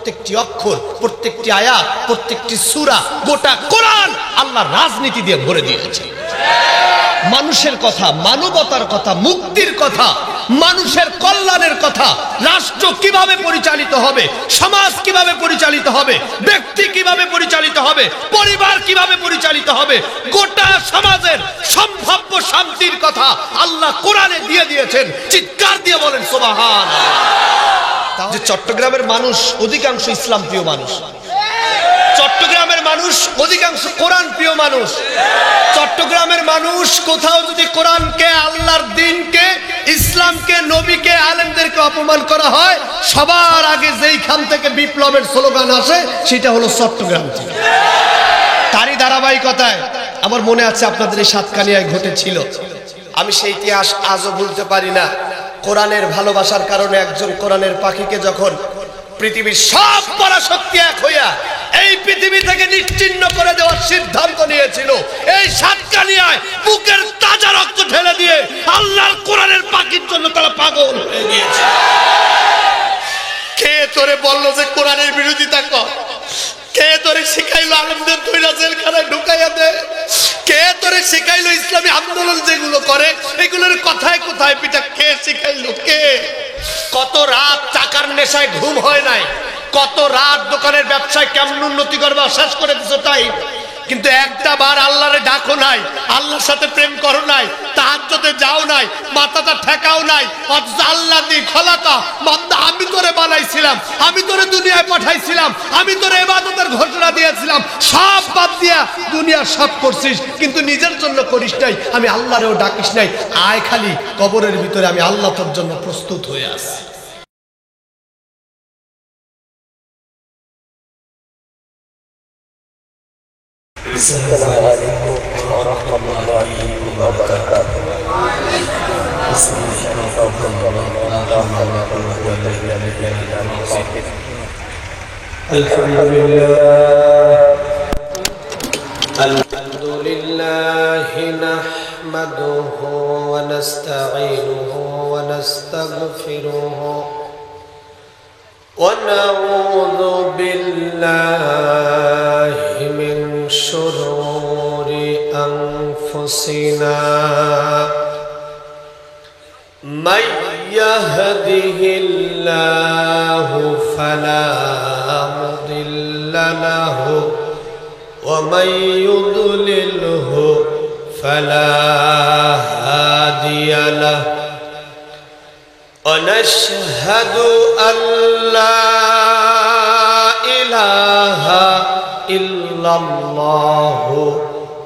প্রত্যেকটি অক্ষর, প্রত্যেকটি আয়াত, প্রত্যেকটি সূরা, গোটা কোরআন আল্লাহ রাজনীতি দিয়ে ভরে দিয়েছে। মানুষের কথা, মানবতার কথা, মুক্তির কথা, মানুষের কল্যাণের কথা, রাষ্ট্র কিভাবে পরিচালিত হবে, সমাজ কিভাবে পরিচালিত হবে, ব্যক্তি কিভাবে পরিচালিত হবে, পরিবার কিভাবে পরিচালিত হবে, গোটা সমাজের সম্ভাব্য শান্তির কথা আল্লাহ কোরআনে দিয়ে দিয়েছেন। চিৎকার দিয়ে বলেন সুবহানাল্লাহ। যে চট্টগ্রামের মানুষ অধিকাংশ ইসলাম প্রিয় মানুষ, চট্টগ্রামের মানুষ অধিকাংশ কোরআন প্রিয় মানুষ। চট্টগ্রামের মানুষ কোথাও যদি কোরআনকে, আল্লাহর দ্বীনকে, ইসলামকে, নবীকে, আলেমদেরকে অপমান করা হয়, সবার আগে যেইখান থেকে বিপ্লবের স্লোগান আসে সেটা হলো চট্টগ্রাম থেকে। তারই ধারাবাহিকতায় আমার মনে আছে আপনাদের এই সাতকানিয়ায় ঘটেছিল, আমি সেই ইতিহাস আজও ভুলতে পারি না। কোরআনের ভালোবাসার কারণে একজন কোরআনের পাখিকে যখন পৃথিবীর সব পরাশক্তি এক হইয়া এই পৃথিবী থেকে নিশ্চিহ্ন করে দেওয়ার সিদ্ধান্ত নিয়েছিল, এই সাতকানিয়ায় বুকের তাজা রক্ত ঢেলে দিয়ে আল্লাহর কোরআনের পাখির জন্য তারা পাগল হয়ে গিয়েছে। কে তোরে বললো যে কোরআনের বিরোধিতা কর? কে তোরে শিখাইলো আলেমদের ধইরা জেলখানায় ঢুকাইয়া দে? কে তোরে শিখাইলো ইসলামী আন্দোলন যেগুলো করে এগুলোর কথায় কোথায় পিঠা কে শিখাইলো? কে? কত রাত টাকার নেশায় ঘুম হয় নাই, কত রাত দোকানের ব্যবসায় কেমন উন্নতি করবা শেষ করে দিছো তাই, কিন্তু একটা বার আল্লাহরে ডাকো নাই, আল্লাহর সাথে প্রেম করো নাই, তাহাজ্জুদে যাও নাই, মাথাটা ঠেকাও নাই। অথচ আল্লাহ দি খলাকা বান্দা, আমি তোরে বানাইছিলাম, আমি তোরে দুনিয়ায় পাঠাইছিলাম, আমি তোরে ইবাদতের ঘোষণা দিয়েছিলাম, সব বাদ দিয়া দুনিয়ার সব করছিস, কিন্তু নিজের জন্য করিস নাই, আমি আল্লাহরেও ডাকিস নাই। আয় খালি কবরের ভিতরে, আমি আল্লাহ তোর জন্য প্রস্তুত হয়ে আছি। السلام عليكم ورحمة الله وبركاته. بسم الله الرحمن الرحيم. الحمد لله نحمده ونستعينه ونستغفره ونعوذ بالله من شرور أنفسنا من يهده الله فلا مضل له ومن يضلله فلا هادي له ونشهد أن لا إله إلا الله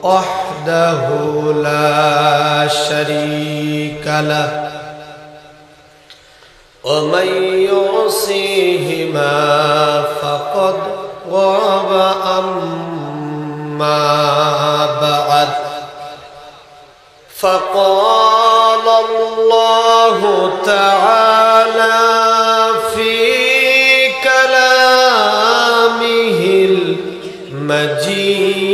وحده لا شريك له ومن يعصيهما فقد غاب. أما بعد فقال الله تعالى في كلامه المجيد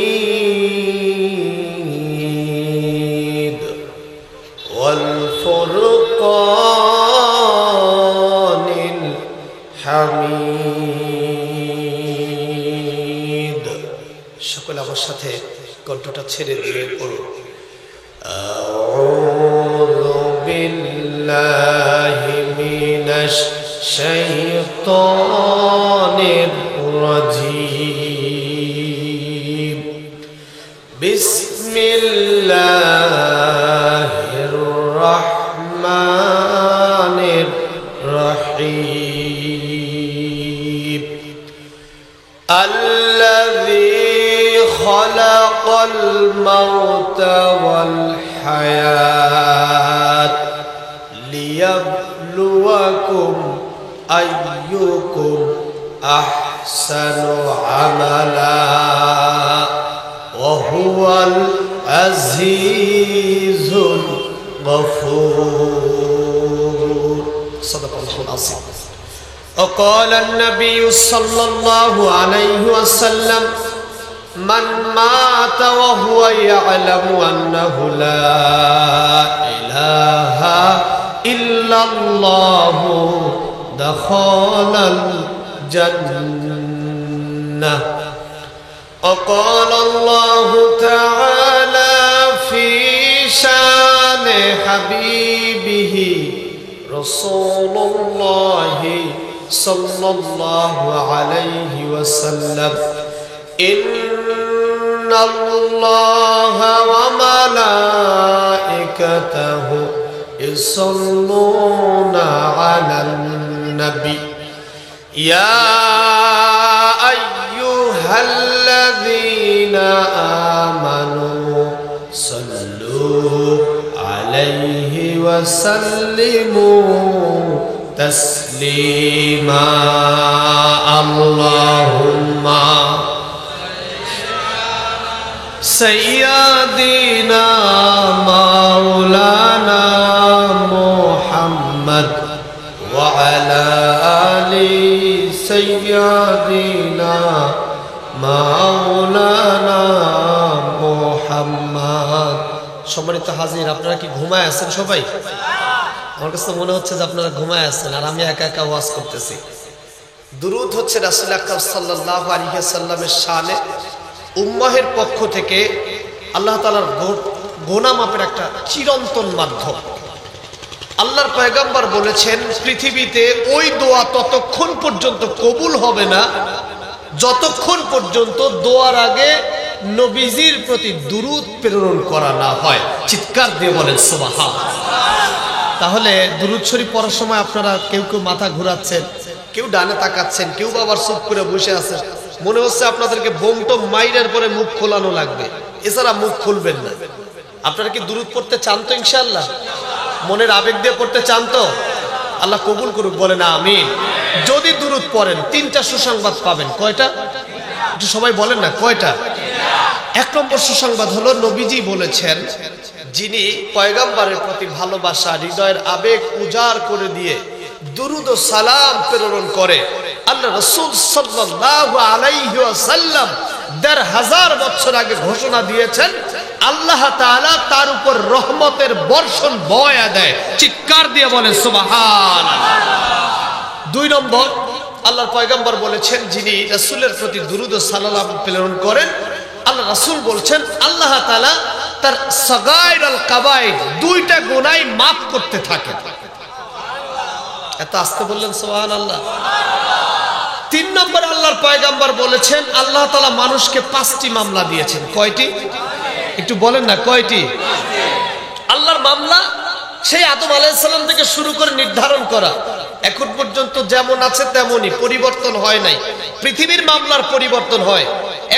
والفرقان الحميد. সকলে আমার সাথে কণ্ঠটা ছেড়ে দিয়ে পড়ুন। أعوذ بالله من الشيطان الرجيم. بسم الله الرحمن الرحيم. الذي خلق الموت والحياة ليبلوكم أيكم أحسن عملا وهو العزيز الغفور. صدق الله العظيم. وقال النبي صلى الله عليه وسلم من مات وهو يعلم أنه لا إله إلا الله دخل الجنة وقال الله تعالى في شان حبيبه رسول الله صلى الله عليه وسلم إن الله وملائكته يصلون على النبي يا أيها الذين آمنوا صلوا عليه وسلموا تسليما اللهم سيدنا مولانا محمد وعلى آل سيدنا مولانا محمد সম্মানিত হাজির, আপনারা কি ঘুমায় আছেন সবাই? আমার কাছে মনে হচ্ছে যে আপনারা ঘুমায় আছেন আর আমি একা একা ওয়াজ করতেছি। দুরূদ হচ্ছে রাসূল আকরাম সাল্লাল্লাহু আলাইহি ওয়াসাল্লামের শানে উম্মাহের পক্ষ থেকে আল্লাহ তাআলার গোনা মাপের একটা চিরন্তন মাধ্যম। আল্লাহর পয়গম্বর বলেছেন পৃথিবীতে ওই দোয়া ততক্ষণ পর্যন্ত কবুল হবে না যতক্ষণ পর্যন্ত দোয়ার আগে নবীজির প্রতি দুরূদ প্রেরণ করা না হয়। চিৎকার দিয়ে বলেন সুবহানাল্লাহ। তাহলে দুরূদ শরীফ পড়ার সময় আপনারা কেউ কেউ মাথা ঘুরাচ্ছেন, কেউ ডানে তাকাচ্ছেন, কেউ আবার চুপ করে বসে আছেন। মনে হচ্ছে আপনাদেরকে বোমটম মাইরের পরে মুখ খোলানো লাগবে, এছাড়া মুখ খুলবেন না। আপনারা কি দুরূদ পড়তে চান তো? ইনশাআল্লাহ মনের আবেগ দিয়ে পড়তে চান তো? আল্লাহ কবুল করুক, বলেন আমিন। যদি দুরূদ পড়েন তিনটা সুসংবাদ পাবেন। কয়টা? একটু সবাই বলেন না কয়টা? এক নম্বর সুসংবাদ হলো নবীজি বলেছেন, যিনি পয়গম্বরের প্রতি ভালোবাসা, হৃদয়ের আবেগ উজাড় করে দিয়ে দুরূদ ও সালাম প্রেরণ করে, আল্লাহ রাসূল সাল্লাল্লাহু আলাইহি ওয়াসাল্লাম ১৫০০ বছর আগে ঘোষণা দিয়েছেন আল্লাহ তাআলা তার উপর রহমতের বর্ষণ বয়া দেয়। চিৎকার দিয়ে বলেন সুবহানাল্লাহ। দুই নম্বর, আল্লাহর পয়গম্বর বলেছেন, যিনি রাসূলের প্রতি দুরূদ ও সালাম প্রেরণ করেন, আল্লাহ রাসূল বলছেন আল্লাহ তাআলা তার সাগাইর আল কাবাইর দুইটা গুনাহ মাফ করতে থাকেন। এত আস্তে বললেন সুবহানাল্লাহ। তিন নম্বর, আল্লাহর পয়গম্বর বলেছেন আল্লাহ তাআলা মানুষকে 5টি মামলা দিয়েছেন। কয়টি? একটু বলেন না কয়টি? আল্লাহর মামলা সেই আদম আলাইহিস সালাম থেকে শুরু করে নির্ধারণ করা, এখন পর্যন্ত যেমন আছে তেমনই, পরিবর্তন হয় নাই। পৃথিবীর মামলার পরিবর্তন হয়,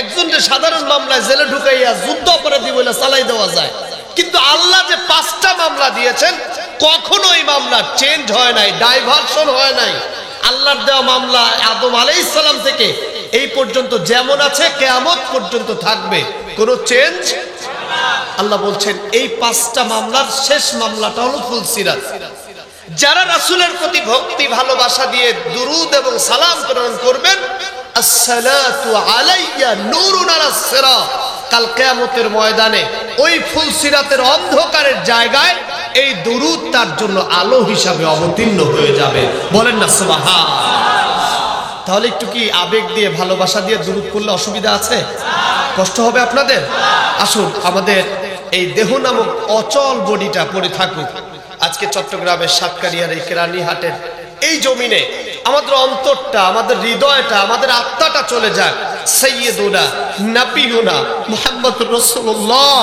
একজনকে সাধারণ মামলায় জেলে ঢুকাইয়া যুদ্ধ অপরাধী বলে চালাই দেওয়া যায়, কিন্তু আল্লাহ যে 5টা মামলা দিয়েছেন কখনো এই মামলা চেঞ্জ হয় নাই, ডাইভার্সন হয় নাই। আল্লাহর দেওয়া মামলা আদম আলাইহিস সালাম থেকে এই পর্যন্ত যেমন আছে কিয়ামত পর্যন্ত থাকবে, কোনো চেঞ্জ। আল্লাহ বলছেন এই 5টা মামলার শেষ মামলাটা হলো ফুলসিরাত। যারা রাসূলের প্রতি ভক্তি ভালোবাসা দিয়ে দুরূদ এবং সালাম প্রেরণ করবেন, আসসালাতু আলাইয়া নূরুন আলাস সিরাত, কাল কিয়ামতের ময়দানে ওই ফুলসিরাতের অন্ধকারের জায়গায় এই দুরূদ তার জন্য আলো হিসাবে অবতীর্ণ হয়ে যাবে। বলেন না সুবহানাল্লাহ। তাহলে একটু কি আবেগ দিয়ে ভালোবাসা দিয়ে দুরূদ পড়লে অসুবিধা আছে? কষ্ট হবে আপনাদের? আসুন আমাদের এই দেহ নামক অচল বডিটা পড়ে থাকুক। আজকে চট্টগ্রামের সাতকানিয়ার এই কেরানীহাটের এই জমিনে আমাদের অন্তরটা, আমাদের হৃদয়টা, আমাদের আত্মাটা চলে যাক সাইয়্যিদুনা নবিয়ুনা মুহাম্মদুর রাসূলুল্লাহ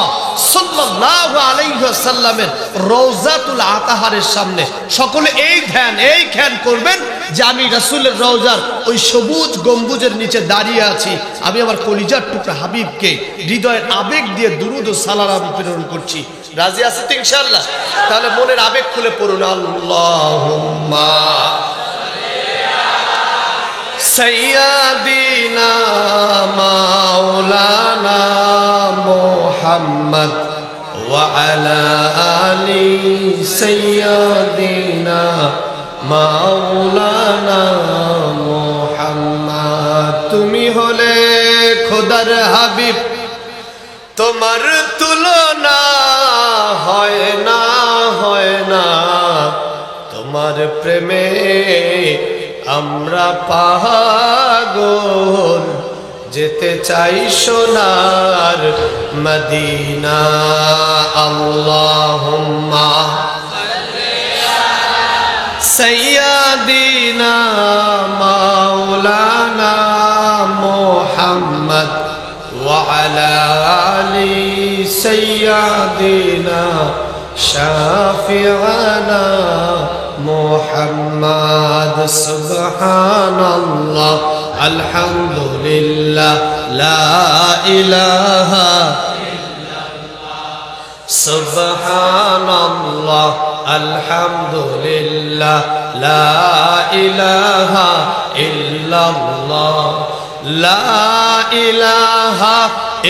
সাল্লাল্লাহু আলাইহি ওয়াসাল্লামের রওজাতুল আতাহারের সামনে। সকলে এই ধ্যান করবেন যে আমি রাসূলের রওজার ওই সবুজ গম্বুজের নিচে দাঁড়িয়ে আছি, আমি আমার কলিজার টুকরা হাবিবকে হৃদয়ের আবেগ দিয়ে দুরূদ ও সালাম প্রেরণ করছি। রাজি আছি তো ইনশাআল্লাহ? তাহলে মনের আবেগ খুলে পড়ুন, আল্লাহুম্মা সাইয়্যিদিনা মাওলানা মুহাম্মদ ওয়া আলা আলি সাইয়্যিদিনা মাওলানা মুহাম্মদ। তুমি হলে খোদার হাবিব, তোমার তুলনা হয় না, তোমার প্রেমে আমরা পাগল, যেতে চাই সোনার মদিনা। আল্লাহুম্মা সাইয়্যিদিনা মাওলানা মুহাম্মদ ওয়া আলা আলি সাইয়্যিদিনা শাফি'ানা মুহাম্মদ। সুবহানাল্লাহ আলহামদুলিল্লাহ লা ইলাহা সুবহানাল্লাহ আলহামদুলিল্লাহ লা ইলাহা ইল্লাল্লাহ লা ইলাহা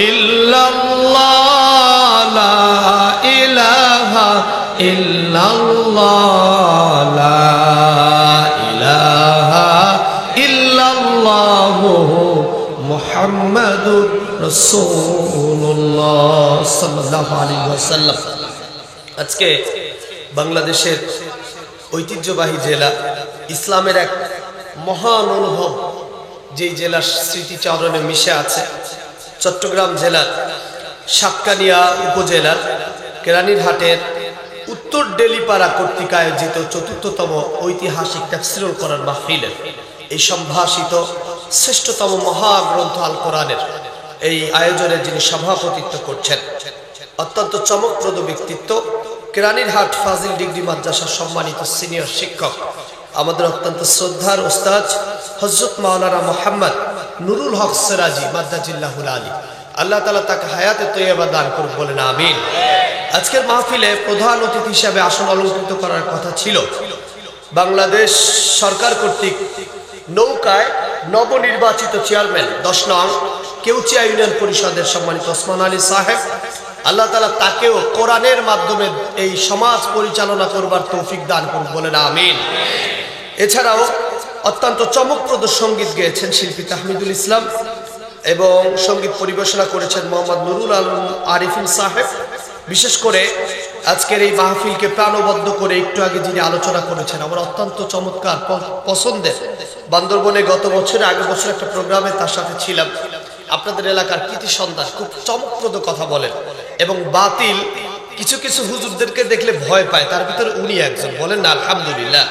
ইল্লাল্লাহ লা ইলাহা ইল্লাল্লাহ লা ইলাহা ইল্লাল্লাহ মুহাম্মাদুর রাসূলুল্লাহ সাল্লাল্লাহু আলাইহি ওয়াসাল্লাম। আজকে বাংলাদেশের ঐতিহ্যবাহী জেলা, ইসলামের এক মহান অনুভব যেই জেলার স্মৃতিচারণে মিশে আছে, চট্টগ্রাম জেলার সাতকানিয়া উপজেলার কেরানীরহাটের উত্তর ডেলিপাড়া কর্তৃক আয়োজিত ৪র্থতম ঐতিহাসিক তাফসীরুল কোরআন মাহফিলের এই সম্ভাষিত শ্রেষ্ঠতম মহাগ্রন্থ আল কোরআনের এই আয়োজনের যিনি সভাপতিত্ব করছেন, অত্যন্ত চমকপ্রদ ব্যক্তিত্ব, কেরানীরহাট ফাজিল ডিগ্রি মাদ্রাসার সম্মানিত সিনিয়র শিক্ষক, আমাদের অত্যন্ত শ্রদ্ধার ওস্তাদ হযরত মাওলানা মুহাম্মদ নুরুল হক সিরাজি মাদ্দাজিল্লাহুল আলী, আল্লাহ তাআলা তাকে হায়াতে তৈয়বা দান করুন, বলেন আমিন। আজকের মাহফিলে প্রধান অতিথি হিসেবে আসন অলংকৃত করার কথা ছিল বাংলাদেশ সরকার কর্তৃক নৌকায় নবনির্বাচিত চেয়ারম্যান 10 নং কেউচিয়া ইউনিয়ন পরিষদের সম্মানিত ওসমান আলী সাহেব। আল্লাহ তাআলা তাকেও কোরআনের মাধ্যমে এই সমাজ পরিচালনা করবার তৌফিক দান করুন, বলেন আমিন। এছাড়াও অত্যন্ত চমকপ্রদ সঙ্গীত গেয়েছেন শিল্পী তাহমিদুল ইসলাম এবং সঙ্গীত পরিবেশনা করেছেন মোহাম্মদ নুরুল আলম আরিফিন সাহেব। বিশেষ করে আজকের এই মাহফিলকে প্রাণবদ্ধ করে একটু আগে যিনি আলোচনা করেছেন, আমার অত্যন্ত চমৎকার পছন্দের, বান্দরবনে গত বছরে আগের বছর একটা প্রোগ্রামে তার সাথে ছিলাম। আপনাদের এলাকার কৃতি সন্তান, খুব চমকপ্রদ কথা বলেন এবং বাতিল কিছু কিছু হুজুরদেরকে দেখলে ভয় পায়, তার ভিতরে উনি একজন, বলেন না আলহামদুলিল্লাহ।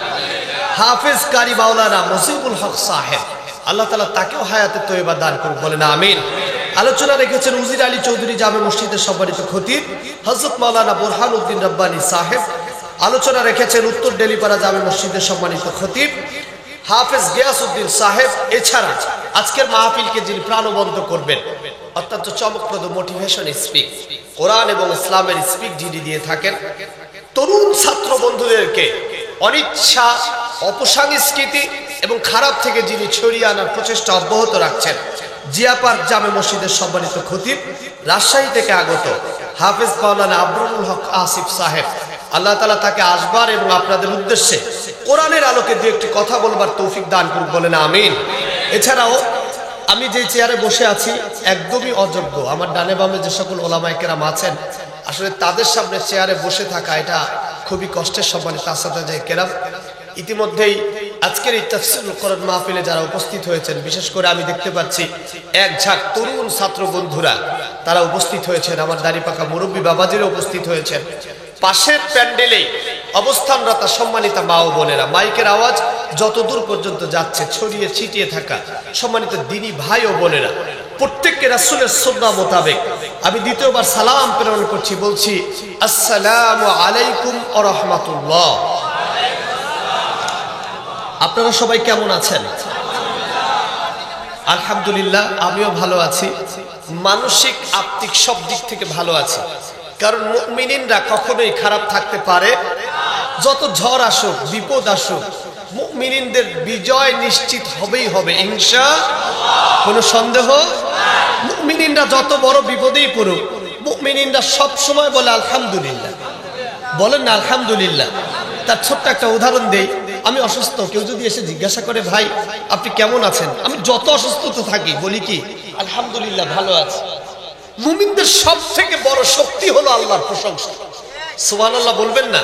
হাফেজ কারি মাওলানা মুজিবুল হক সাহেব, আল্লাহ তাআলা তাকেও হায়াতে তৈয়বা দান করুন, বলেন আমিন। আলোচনা রেখেছেন উজির আলী চৌধুরী জামে মসজিদের সম্মানিত খতিব হযরত মাওলানা বুরহান উদ্দিন রব্বানী সাহেব। আলোচনা রেখেছেন উত্তর ডেলিপাড়া জামে মসজিদের সম্মানিত খতিব হাফেজ গিয়াসউদ্দিন সাহেব। এছাড়া আজকের মাহফিলকে যিনি প্রাণবন্ত করবেন, অত্যন্ত চমকপ্রদ মোটিভেশন স্পিক, কোরআন এবং ইসলামের স্পিক যিনি দিয়ে থাকেন, তরুণ ছাত্র বন্ধুদেরকে অনিচ্ছা, অপসংস্কৃতি এবং খারাপ থেকে যিনি ছড়িয়ে আনার প্রচেষ্টা অব্যাহত রাখছেন, জিয়া পার্ক জামে মসজিদের সম্মানিত খতিব রাজশাহী থেকে আগত হাফেজ মাওলানা আবরুল হক আসিফ সাহেব। আল্লাহ তাআলা তাকে আসবার এবং আপনাদের উদ্দেশ্যে কোরআনের আলোকে দু একটি কথা বলবার তৌফিক দান করুন, বলেন আমিন। এছাড়াও আমি যে চেয়ারে বসে আছি একদমই অযোগ্য, আমার ডানে বামে যে সকল ওলামায়ে কেরাম আছেন, আসলে তাদের সামনে চেয়ারে বসে থাকা এটা খুবই কষ্টের। সম্মানিত আসসাদায়ে কেরাম, ইতিমধ্যেই আজকের এই তাফসীরুল কোরআন মাহফিলে যারা উপস্থিত হয়েছেন, বিশেষ করে আমি দেখতে পাচ্ছি এক ঝাঁক তরুণ ছাত্র বন্ধুরা তারা উপস্থিত হয়েছেন, আমার দাড়িপাকা মুরব্বী বাবাজিরা উপস্থিত হয়েছেন। পাশের প্যান্ডেলে অবস্থানরত সম্মানিত মা ও বোনেরা, মাইকের আওয়াজ যতদূর পর্যন্ত যাচ্ছে ছড়িয়ে ছিটিয়ে থাকা সম্মানিত দিনী ভাই ও বোনেরা, প্রত্যেককে রাসূলের সুন্নাহ মোতাবেক আমি দ্বিতীয়বার সালাম প্রেরণ করছি, বলছি আসসালামু আলাইকুম ওয়া রাহমাতুল্লাহ। আপনারা সবাই কেমন আছেন? আলহামদুলিল্লাহ, আমিও ভালো আছি। মানসিক, আত্মিক সব দিক থেকে ভালো আছি, কারণ মুমিনিনরা কখনোই খারাপ থাকতে পারে। যত ঝড় আসুক, বিপদ আসুক, মুমিনিনদের বিজয় নিশ্চিত হবেই হবে ইনশাআল্লাহ, কোনো সন্দেহ। মুমিনিনরা যত বড় বিপদেই পড়ুক, মুমিনিনরা সব সময় বলে আলহামদুলিল্লাহ, বলেন না আলহামদুলিল্লাহ। তার ছোট্ট একটা উদাহরণ দেই, আমি অসুস্থ, কেউ যদি এসে জিজ্ঞাসা করে ভাই আপনি কেমন আছেন, আমি যত অসুস্থ থাকি বলি কি আলহামদুলিল্লাহ ভালো আছি। মুমিনদের সব থেকে বড় শক্তি হলো আল্লাহর প্রশংসা। সুবহানাল্লাহ বলবেন না?